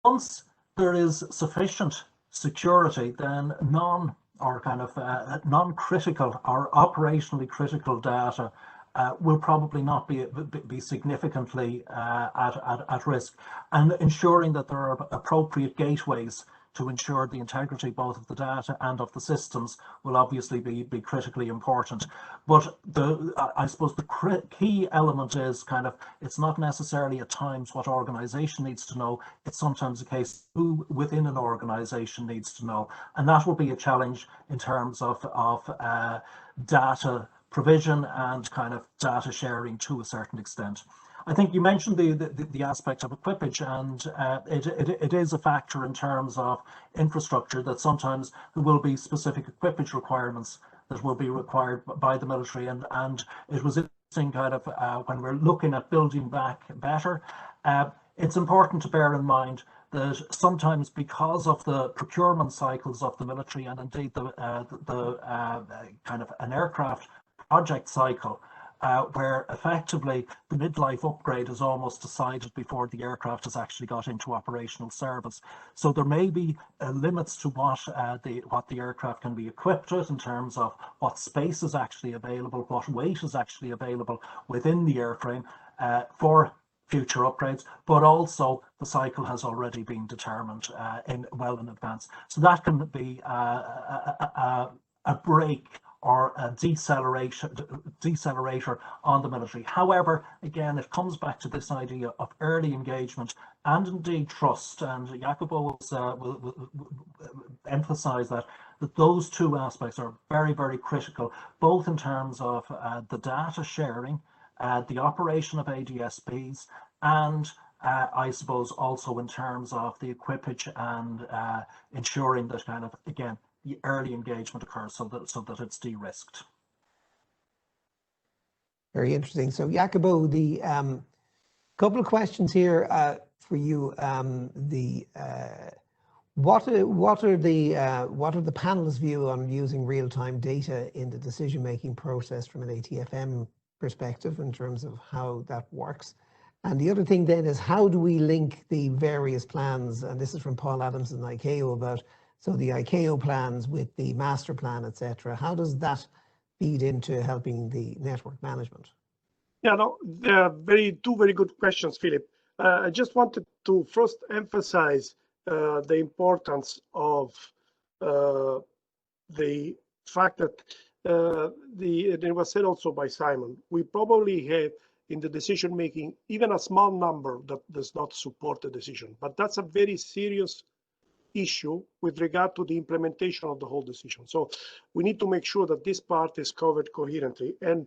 Once there is sufficient security, then non-critical or operationally critical data will probably not be significantly at risk, and ensuring that there are appropriate gateways to ensure the integrity both of the data and of the systems will obviously be critically important. But I suppose the key element is kind of, it's not necessarily at times what organization needs to know, it's sometimes a case who within an organization needs to know. And that will be a challenge in terms of data provision and kind of data sharing to a certain extent. I think you mentioned the aspect of equipage, and it is a factor in terms of infrastructure, that sometimes there will be specific equipage requirements that will be required by the military, and it was interesting kind of when we're looking at building back better, it's important to bear in mind that sometimes, because of the procurement cycles of the military, and indeed the kind of an aircraft project cycle, where effectively the midlife upgrade is almost decided before the aircraft has actually got into operational service. So there may be limits to what the aircraft can be equipped with in terms of what space is actually available, what weight is actually available within the airframe for future upgrades, but also the cycle has already been determined well in advance. So that can be a brake or a decelerator on the military. However, again, it comes back to this idea of early engagement and indeed trust. And Jacopo will emphasize that those two aspects are very, very critical, both in terms of the data sharing, the operation of ADSPs, and I suppose also in terms of the equipage and ensuring that kind of, again, the early engagement occurs so that it's de-risked. Very interesting. So Jacopo, the couple of questions here for you. What are the panel's view on using real-time data in the decision-making process from an ATFM perspective in terms of how that works? And the other thing then is, how do we link the various plans? And this is from Paul Adams and ICAO about, so the ICAO plans with the master plan, etc. How does that feed into helping the network management? Yeah, no, there are two very good questions, Philip. I just wanted to first emphasize the importance of the fact that it was said also by Simon, we probably have in the decision making even a small number that does not support the decision, but that's a very serious issue with regard to the implementation of the whole decision. So we need to make sure that this part is covered coherently. And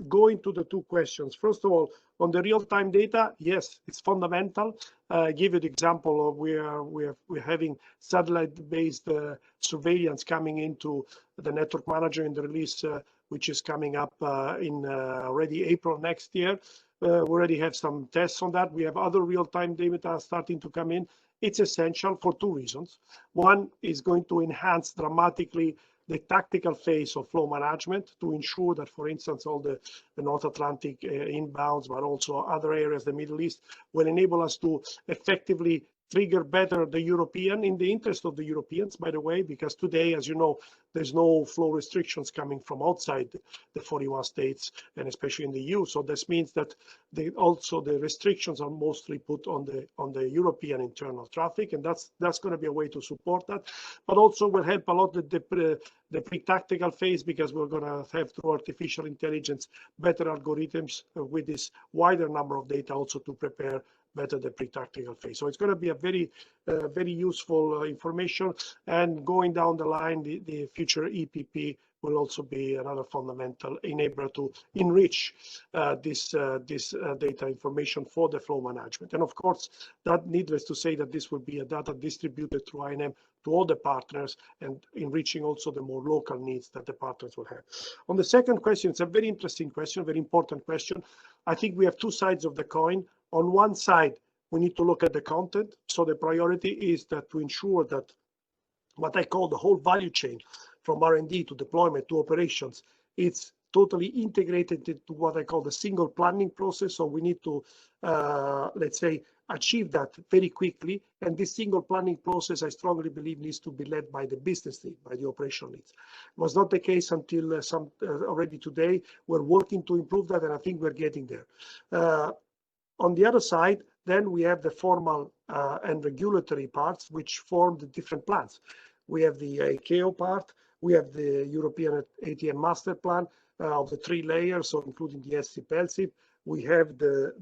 going to the two questions, first of all, on the real-time data, yes, it's fundamental. Give you the example of we're having satellite-based surveillance coming into the network manager in the release, which is coming up in already April next year. We already have some tests on that. We have other real-time data starting to come in. It's essential for two reasons. One is going to enhance dramatically the tactical phase of flow management to ensure that, for instance, all the North Atlantic inbounds, but also other areas, the Middle East, will enable us to effectively trigger better the European, in the interest of the Europeans, by the way, because today, as you know, there's no flow restrictions coming from outside the 41 states, and especially in the EU. So this means that also the restrictions are mostly put on the European internal traffic, and that's going to be a way to support that. But also will help a lot the pre-tactical phase, because we're going to have, through artificial intelligence, better algorithms with this wider number of data also to prepare better the pre-tactical phase. So it's going to be a very, very useful information. And going down the line, the future EPP will also be another fundamental enabler to enrich this data information for the flow management. And of course, that needless to say that this will be a data distributed through INM to all the partners and enriching also the more local needs that the partners will have. On the second question, it's a very interesting question, very important question. I think we have two sides of the coin. On one side, we need to look at the content. So the priority is that to ensure that what I call the whole value chain from R&D to deployment to operations, it's totally integrated into what I call the single planning process. So we need to, let's say, achieve that very quickly. And this single planning process, I strongly believe, needs to be led by the business need, by the operational needs. It was not the case until already today. We're working to improve that, and I think we're getting there. On the other side, then we have the formal and regulatory parts, which form the different plans. We have the ICAO part, we have the European ATM master plan of the 3 layers, so including the SIP-LSIP. We have the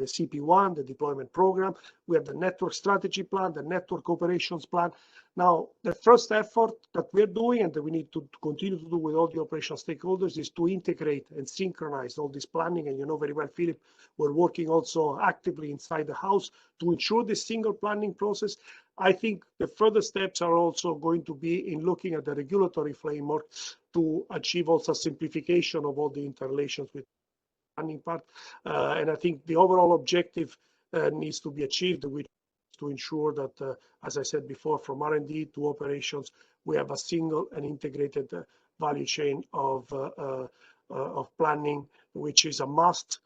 CP1, the deployment program. We have the network strategy plan, the network operations plan. Now, the first effort that we're doing and that we need to continue to do with all the operational stakeholders is to integrate and synchronize all this planning. And you know very well, Philip, we're working also actively inside the house to ensure this single planning process. I think the further steps are also going to be in looking at the regulatory framework to achieve also simplification of all the interrelations with planning part. And I think the overall objective needs to be achieved, which is to ensure that, as I said before, from R&D to operations, we have a single and integrated value chain of planning, which is a must,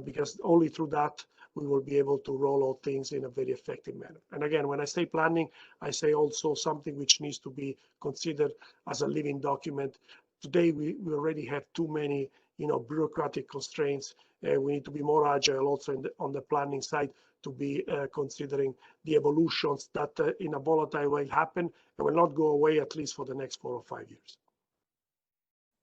because only through that we will be able to roll out things in a very effective manner. And again, when I say planning, I say also something which needs to be considered as a living document. Today, we already have too many bureaucratic constraints. We need to be more agile also on the planning side to be considering the evolutions that in a volatile way happen and will not go away at least for the next 4 or 5 years.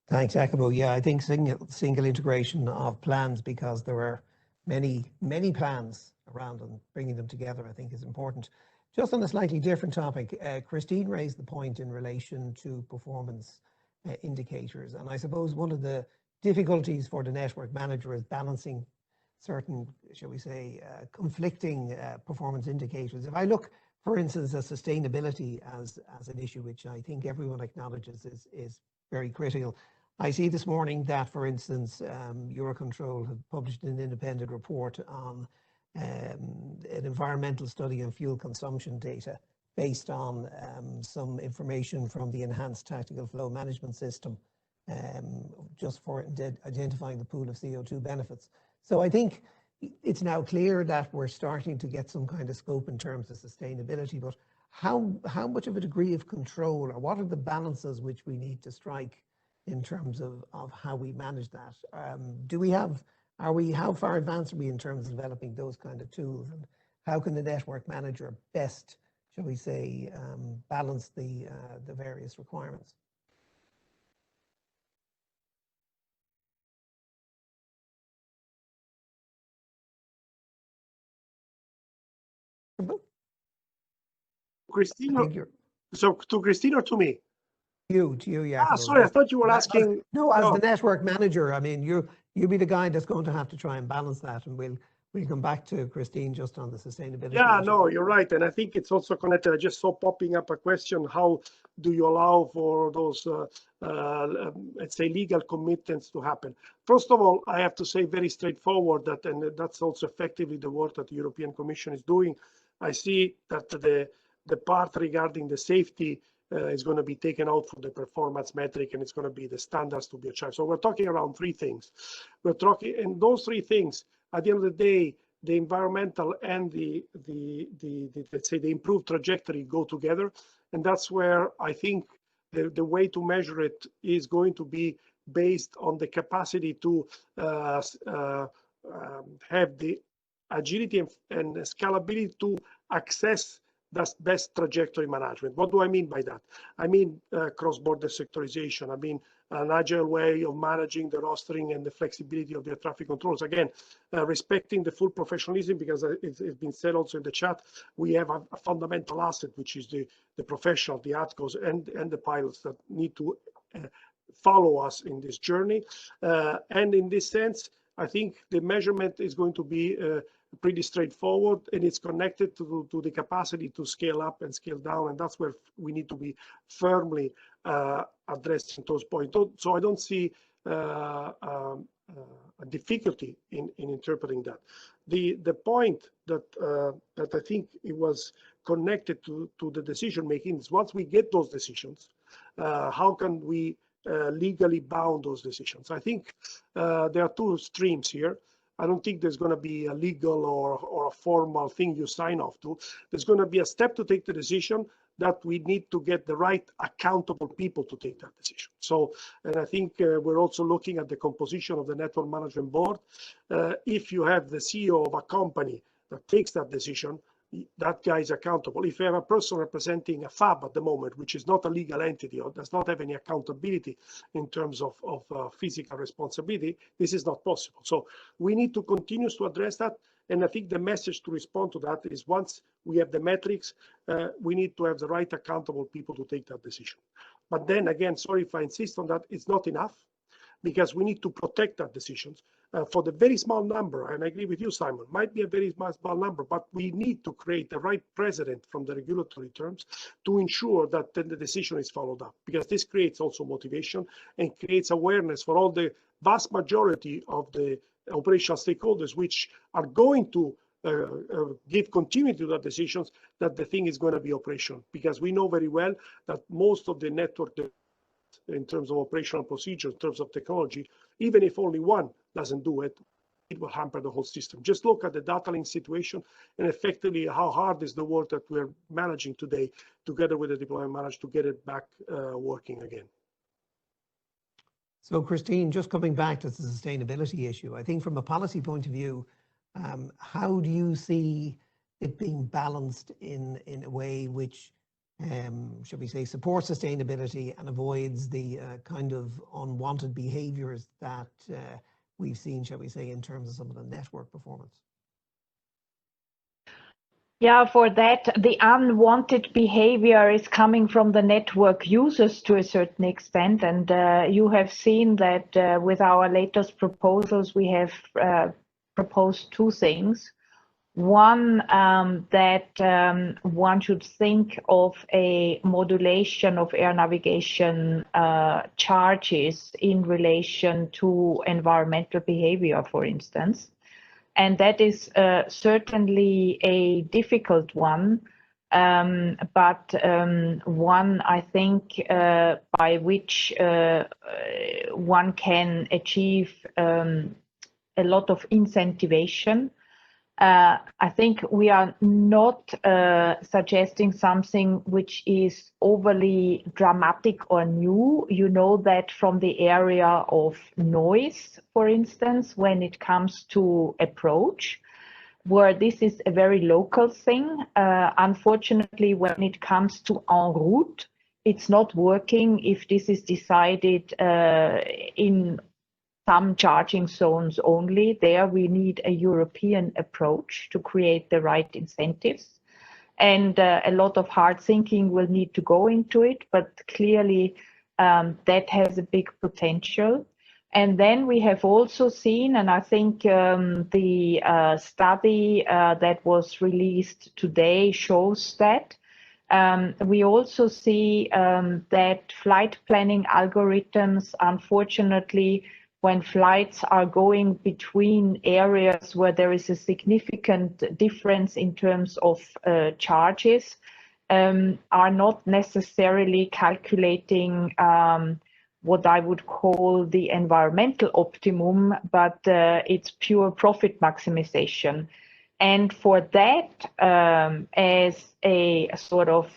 Thanks, Jacopo. Yeah, I think single integration of plans, because there are many plans around, and bringing them together, I think, is important. Just on a slightly different topic, Christine raised the point in relation to performance indicators. And I suppose one of the difficulties for the network manager is balancing certain, shall we say, conflicting performance indicators. If I look, for instance, at sustainability as an issue, which I think everyone acknowledges is very critical, I see this morning that, for instance, EUROCONTROL have published an independent report on an environmental study on fuel consumption data based on some information from the Enhanced Tactical Flow Management System, just for identifying the pool of CO2 benefits. So I think it's now clear that we're starting to get some kind of scope in terms of sustainability, but how much of a degree of control, or what are the balances which we need to strike in terms of how we manage that? How far advanced are we in terms of developing those kind of tools, and how can the network manager best, shall we say, balance the various requirements? Christine, so to Christine or to me? To you, yeah. Sorry, I thought you were asking. No, as the network manager, I mean, you be the guy that's going to have to try and balance that, and we'll come back to Christine just on the sustainability. Yeah, issue. no, you're right, and I think it's also connected. I just saw popping up a question: how do you allow for those, let's say, legal commitments to happen? First of all, I have to say very straightforward that, and that's also effectively the work that the European Commission is doing. I see that the part regarding the safety is going to be taken out from the performance metric, and it's going to be the standards to be achieved. So we're talking around 3 things. We're talking, and those 3 things, at the end of the day, the environmental and the let's say the improved trajectory go together, and that's where I think the way to measure it is going to be based on the capacity to have the agility and scalability to access that's best trajectory management. What do I mean by that? I mean cross-border sectorization. I mean an agile way of managing the rostering and the flexibility of the air traffic controls. Again, respecting the full professionalism, because it's been said also in the chat, we have a fundamental asset, which is the professional, the ATCOs and the pilots that need to follow us in this journey. And in this sense, I think the measurement is going to be pretty straightforward, and it's connected to the capacity to scale up and scale down, and that's where we need to be firmly addressing those points. So I don't see a difficulty in interpreting that. The point that that I think it was connected to the decision making is, once we get those decisions, how can we legally bound those decisions? I think there are two streams here. I don't think there's going to be a legal or a formal thing you sign off to. There's going to be a step to take the decision that we need to get the right accountable people to take that decision. So, and I think we're also looking at the composition of the network management board. If you have the CEO of a company that takes that decision, that guy is accountable. If you have a person representing a fab at the moment, which is not a legal entity or does not have any accountability in terms of physical responsibility, this is not possible. So we need to continue to address that. And I think the message to respond to that is, once we have the metrics, we need to have the right accountable people to take that decision. But then again, sorry if I insist on that, it's not enough, because we need to protect that decisions for the very small number. And I agree with you, Simon, might be a very small number, but we need to create the right precedent from the regulatory terms to ensure that then the decision is followed up, because this creates also motivation and creates awareness for all the vast majority of the operational stakeholders, which are going to give continuity to the decisions, that the thing is going to be operational. Because we know very well that most of the network, in terms of operational procedures, in terms of technology, even if only one doesn't do it, it will hamper the whole system. Just look at the data link situation and effectively how hard is the work that we're managing today, together with the deployment manager, to get it back working again. So Christine, just coming back to the sustainability issue, I think from a policy point of view, how do you see it being balanced in a way which, should we say, supports sustainability and avoids the kind of unwanted behaviors that we've seen, shall we say, in terms of some of the network performance? Yeah, for that, the unwanted behavior is coming from the network users to a certain extent. And you have seen that with our latest proposals, we have proposed two things. One, that one should think of a modulation of air navigation charges in relation to environmental behavior, for instance. And that is certainly a difficult one, but one, I think, by which one can achieve a lot of incentivation. I think we are not suggesting something which is overly dramatic or new. You know that from the area of noise, for instance, when it comes to approach, where this is a very local thing. Unfortunately, when it comes to en route, it's not working if this is decided in some charging zones only. There we need a European approach to create the right incentives. And a lot of hard thinking will need to go into it, but clearly that has a big potential. And then we have also seen, and I think the study that was released today shows that, we also see that flight planning algorithms, unfortunately, when flights are going between areas where there is a significant difference in terms of charges, are not necessarily calculating what I would call the environmental optimum, but it's pure profit maximization. And for that, as a sort of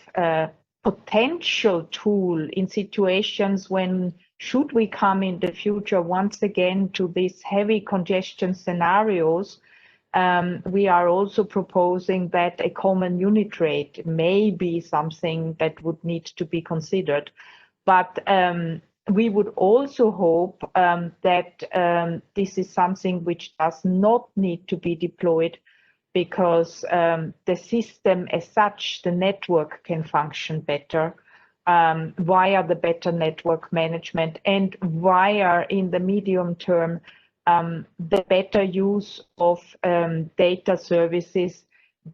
potential tool in situations when, should we come in the future once again to these heavy congestion scenarios, we are also proposing that a common unit rate may be something that would need to be considered. But we would also hope that this is something which does not need to be deployed, because the system as such, the network, can function better. via the better network management, and via, in the medium term, the better use of data services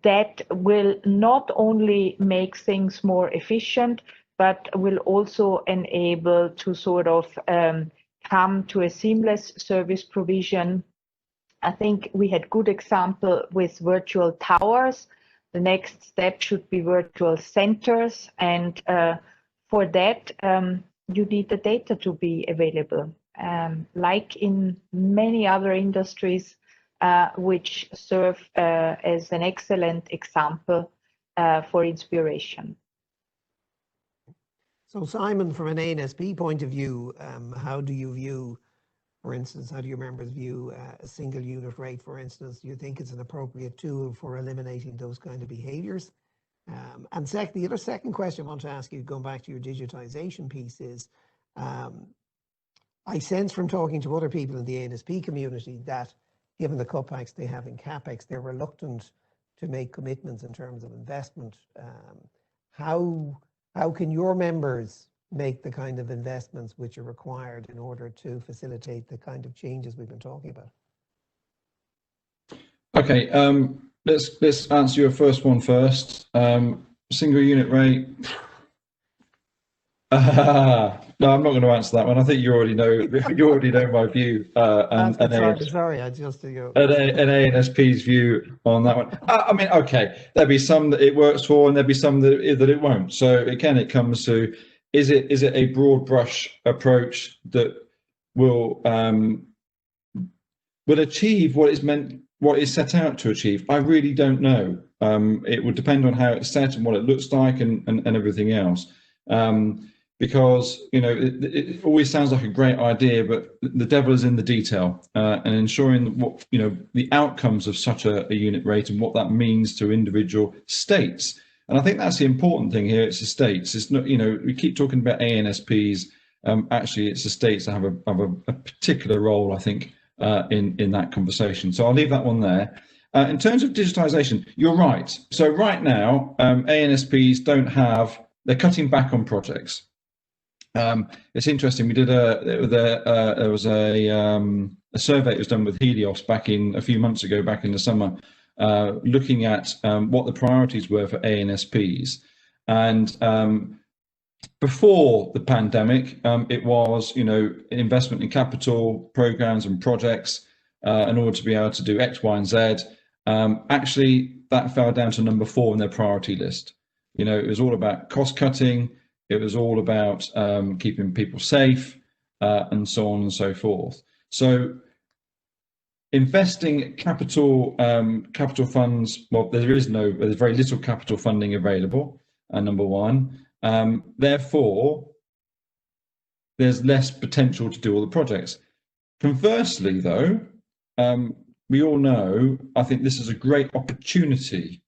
that will not only make things more efficient, but will also enable to sort of come to a seamless service provision. I think we had good example with virtual towers. The next step should be virtual centers, and for that you need the data to be available, like in many other industries, which serve as an excellent example for inspiration. So Simon, from an ANSP point of view, how do you view, for instance, how do your members view a single unit rate, for instance? Do you think it's an appropriate tool for eliminating those kind of behaviours? And the other second question I want to ask you, going back to your digitisation piece, is I sense from talking to other people in the ANSP community that given the cutbacks they have in CapEx, they're reluctant to make commitments in terms of investment. How can your members make the kind of investments which are required in order to facilitate the kind of changes we've been talking about? Okay, let's answer your first one first. Single unit rate. No, I'm not going to answer that one. I think you already know my view. Sorry, I just an ANSP's view on that one. I mean, okay, there'll be some that it works for, and there'll be some that it won't. So again, it comes to is it a broad brush approach that will achieve what is set out to achieve? I really don't know. It would depend on how it's set and what it looks like and everything else. Because it always sounds like a great idea, but the devil is in the detail, and ensuring what the outcomes of such a unit rate and what that means to individual states. And I think that's the important thing here. It's the states. It's not we keep talking about ANSPs. Actually, it's the states that have a particular role, I think, in that conversation. So I'll leave that one there. In terms of digitization, you're right. So right now, ANSPs they're cutting back on projects. It's interesting. We did there was a survey that was done with Helios a few months ago, back in the summer, looking at what the priorities were for ANSPs. And before the pandemic, it was investment in capital programs and projects in order to be able to do X, Y, and Z. Actually, that fell down to number 4 on their priority list. It was all about cost cutting. It was all about keeping people safe, and so on and so forth. So investing capital funds, well, there's very little capital funding available, number 1. Therefore, there's less potential to do all the projects. Conversely, though, we all know, I think this is a great opportunity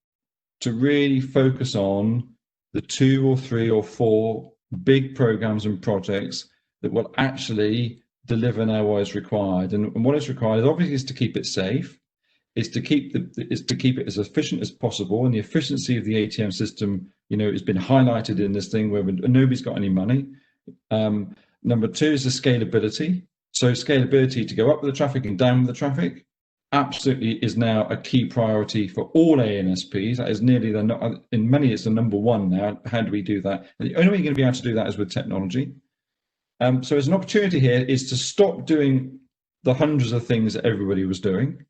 to really focus on the 2 or 3 or 4 big programs and projects that will actually deliver now what is required. And what is required, obviously, is to keep it safe, is to keep it as efficient as possible. And the efficiency of the ATM system, has been highlighted in this thing where nobody's got any money. Number 2 is the scalability. So scalability to go up with the traffic and down with the traffic absolutely is now a key priority for all ANSPs. That is nearly in many it's the number 1 now. How do we do that? And the only way you're going to be able to do that is with technology. So as an opportunity here is to stop doing the hundreds of things that everybody was doing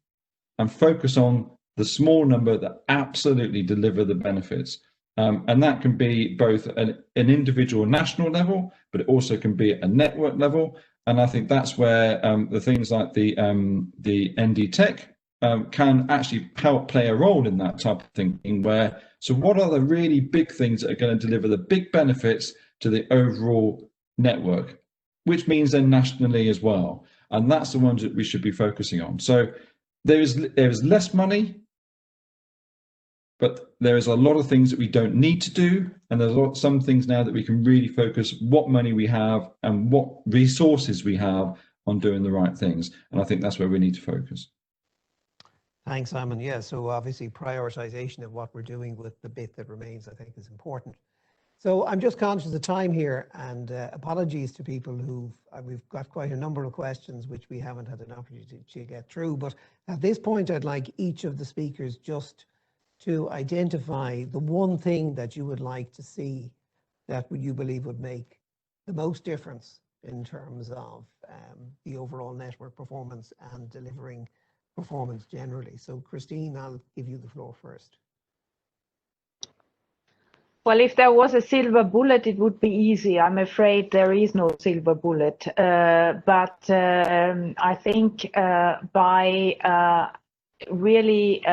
and focus on the small number that absolutely deliver the benefits. And that can be both an individual national level, but it also can be at a network level. And I think that's where the things like the ND Tech can actually help play a role in that type of thinking. So what are the really big things that are going to deliver the big benefits to the overall network, which means then nationally as well? And that's the ones that we should be focusing on. So there is less money, but there is a lot of things that we don't need to do, and there's some things now that we can really focus what money we have and what resources we have on doing the right things. And I think that's where we need to focus. Thanks, Simon. Yeah, so obviously prioritization of what we're doing with the bit that remains, I think, is important. So I'm just conscious of time here, and apologies to people we've got quite a number of questions which we haven't had an opportunity to get through. But at this point, I'd like each of the speakers just to identify the one thing that you would like to see that you believe would make the most difference in terms of the overall network performance and delivering performance generally. So Christine, I'll give you the floor first. Well, if there was a silver bullet, it would be easy. I'm afraid there is no silver bullet. But I think by really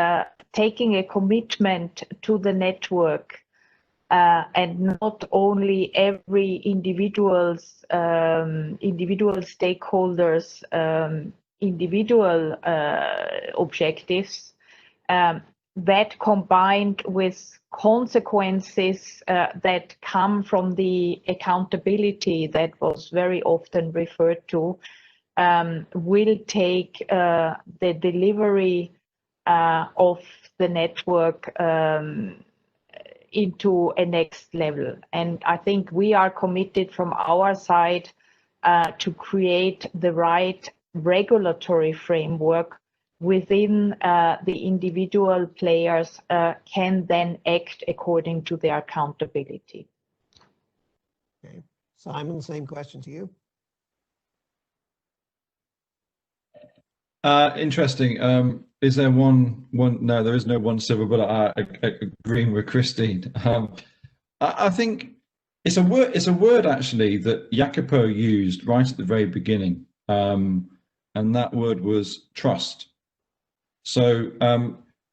taking a commitment to the network and not only every individual stakeholders' individual objectives, that combined with consequences that come from the accountability that was very often referred to, will take the delivery of the network into a next level. And I think we are committed from our side to create the right regulatory framework within the individual players can then act according to their accountability. Okay. Simon, same question to you. Interesting. Is there one? No, there is no one silver bullet. Agreeing with Christine. I think it's a word actually that Jacopo used right at the very beginning, and that word was trust. So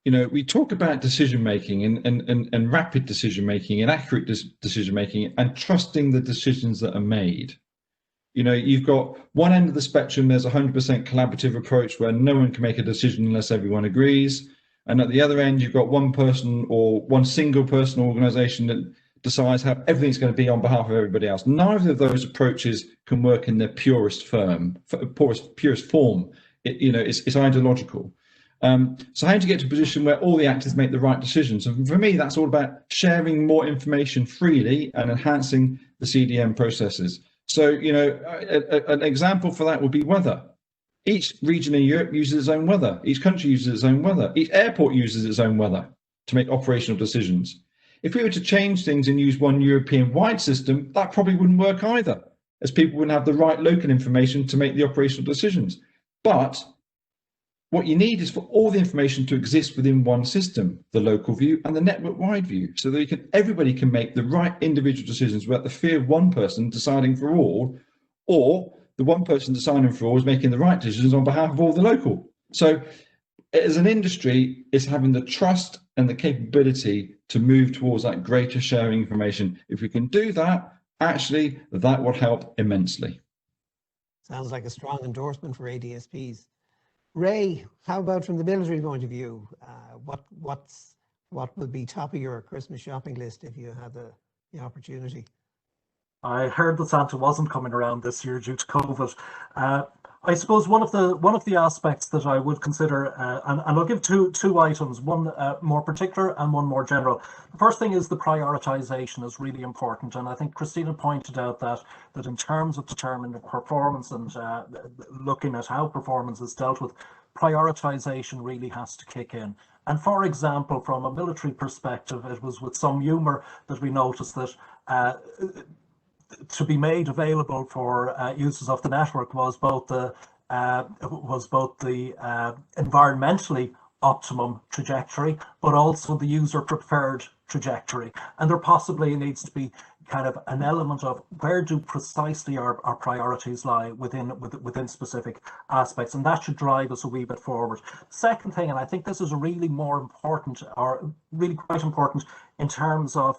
we talk about decision making and rapid decision making and accurate decision making and trusting the decisions that are made. You've got one end of the spectrum, there's 100% collaborative approach where no one can make a decision unless everyone agrees. And at the other end, you've got one person or one single person organization that decides how everything's going to be on behalf of everybody else. Neither of those approaches can work in their purest form. It's ideological. So how do you get to a position where all the actors make the right decisions? And for me, that's all about sharing more information freely and enhancing the CDM processes. So, an example for that would be weather. Each region in Europe uses its own weather. Each country uses its own weather. Each airport uses its own weather to make operational decisions. If we were to change things and use one European-wide system, that probably wouldn't work either, as people wouldn't have the right local information to make the operational decisions. But what you need is for all the information to exist within one system, the local view and the network-wide view, so that everybody can make the right individual decisions without the fear of one person deciding for all, or the one person deciding for all is making the right decisions on behalf of all the local. So as an industry, it's having the trust and the capability to move towards that greater sharing information. If we can do that, actually, that will help immensely. Sounds like a strong endorsement for ADSPs. Ray, how about from the military point of view? What would be top of your Christmas shopping list if you had the opportunity? I heard that Santa wasn't coming around this year due to COVID. I suppose one of the aspects that I would consider, and I'll give two items, one more particular and one more general. The first thing is the prioritization is really important, and I think Christina pointed out that in terms of determining performance and looking at how performance is dealt with, prioritization really has to kick in. And for example, from a military perspective, it was with some humor that we noticed that to be made available for users of the network was both the environmentally optimum trajectory, but also the user preferred trajectory. And there possibly needs to be kind of an element of where do precisely our priorities lie within specific aspects, and that should drive us a wee bit forward. Second thing, and I think this is really more important, or really quite important in terms of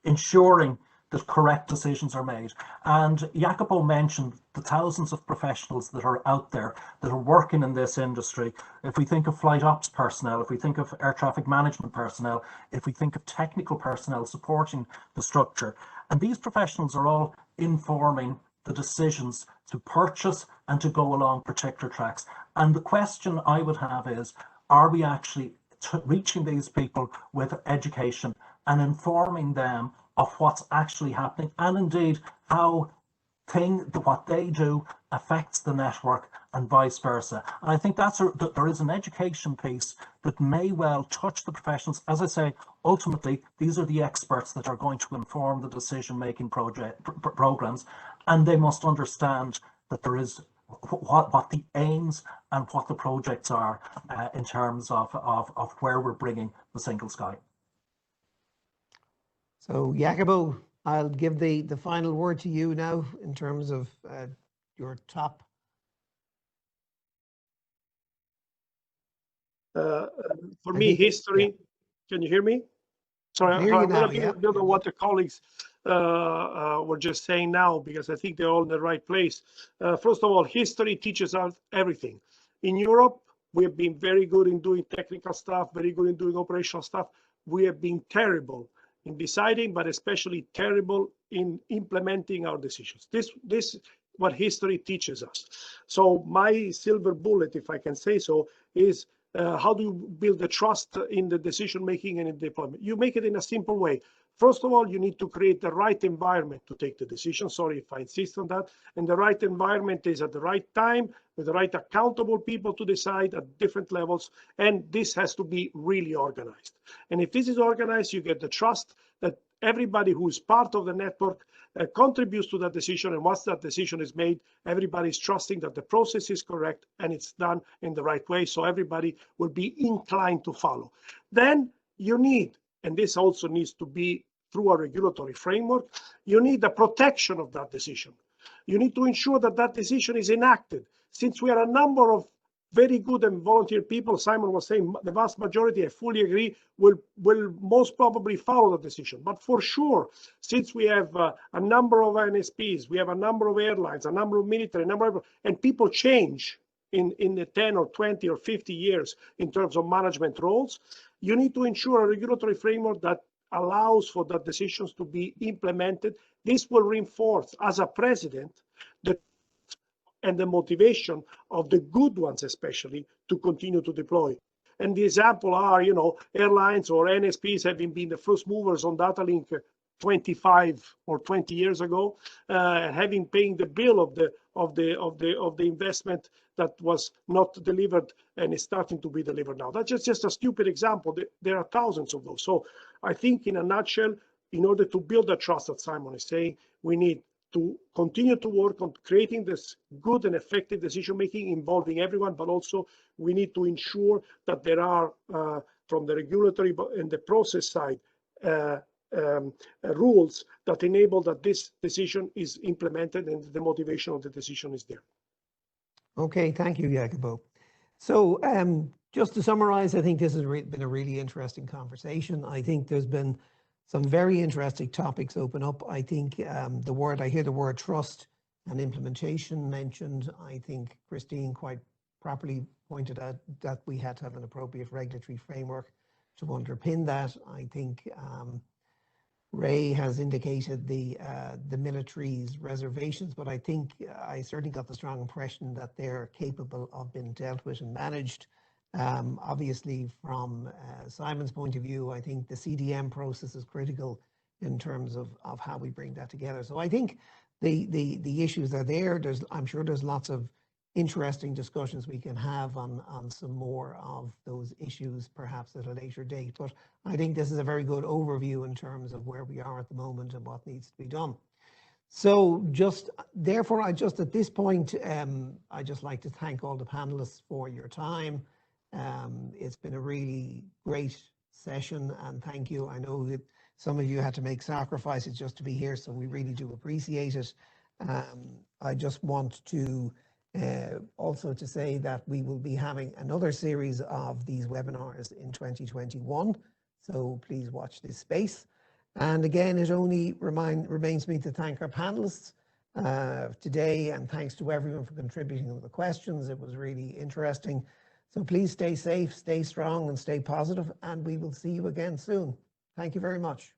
ensuring that correct decisions are made. And Jacopo mentioned the thousands of professionals that are out there that are working in this industry. If we think of flight ops personnel, if we think of air traffic management personnel, if we think of technical personnel supporting the structure, and these professionals are all informing the decisions to purchase and to go along particular tracks. And the question I would have is, are we actually reaching these people with education and informing them of what's actually happening, and indeed how what they do affects the network and vice versa. And I think there is an education piece that may well touch the professionals. As I say, ultimately, these are the experts that are going to inform the decision-making programs, and they must understand that there is what the aims and what the projects are in terms of where we're bringing the single sky. So Jacopo, I'll give the final word to you now in terms of your top. For me, history. Yeah. Can you hear me? Sorry, I'm going to build on what the colleagues were just saying now, because I think they're all in the right place. First of all, history teaches us everything. In Europe, we have been very good in doing technical stuff, very good in doing operational stuff. We have been terrible in deciding, but especially terrible in implementing our decisions. This is what history teaches us. So my silver bullet, if I can say so, is how do you build the trust in the decision making and in deployment? You make it in a simple way. First of all, you need to create the right environment to take the decision. Sorry if I insist on that. And the right environment is at the right time, with the right accountable people to decide at different levels. And this has to be really organized. And if this is organized, you get the trust that everybody who is part of the network contributes to that decision. And once that decision is made, everybody is trusting that the process is correct and it's done in the right way. So everybody will be inclined to follow. Then you need, and this also needs to be through a regulatory framework, you need the protection of that decision. You need to ensure that that decision is enacted. Since we are a number of very good and volunteer people, Simon was saying the vast majority, I fully agree, will most probably follow the decision. But for sure, since we have a number of NSPs, we have a number of airlines, a number of military, and people change in the 10 or 20 or 50 years in terms of management roles, you need to ensure a regulatory framework that allows for the decisions to be implemented. This will reinforce, as a president, the motivation of the good ones, especially, to continue to deploy. And the example are, airlines or NSPs having been the first movers on data link 25 or 20 years ago, having paying the bill of the investment that was not delivered and is starting to be delivered now. That's just a stupid example. There are thousands of those. So I think, in a nutshell, in order to build the trust that Simon is saying, we need to continue to work on creating this good and effective decision making involving everyone, but also we need to ensure that there are, from the regulatory and the process side, rules that enable that this decision is implemented and the motivation of the decision is there. Okay, thank you, Jacopo. So just to summarize, I think this has been a really interesting conversation. I think there's been some very interesting topics open up. I think I hear the word trust and implementation mentioned. I think Christine quite properly pointed out that we had to have an appropriate regulatory framework to underpin that. I think Ray has indicated the military's reservations, but I think I certainly got the strong impression that they're capable of being dealt with and managed. Obviously, from Simon's point of view, I think the CDM process is critical in terms of how we bring that together. So I think the issues are there. I'm sure there's lots of interesting discussions we can have on some more of those issues, perhaps at a later date. But I think this is a very good overview in terms of where we are at the moment and what needs to be done. So therefore, at this point, I'd just like to thank all the panelists for your time. It's been a really great session, and thank you. I know that some of you had to make sacrifices just to be here, so we really do appreciate it. I just want to also to say that we will be having another series of these webinars in 2021, so please watch this space. And again, it only remains me to thank our panelists today, and thanks to everyone for contributing to the questions. It was really interesting. So please stay safe, stay strong, and stay positive, and we will see you again soon. Thank you very much.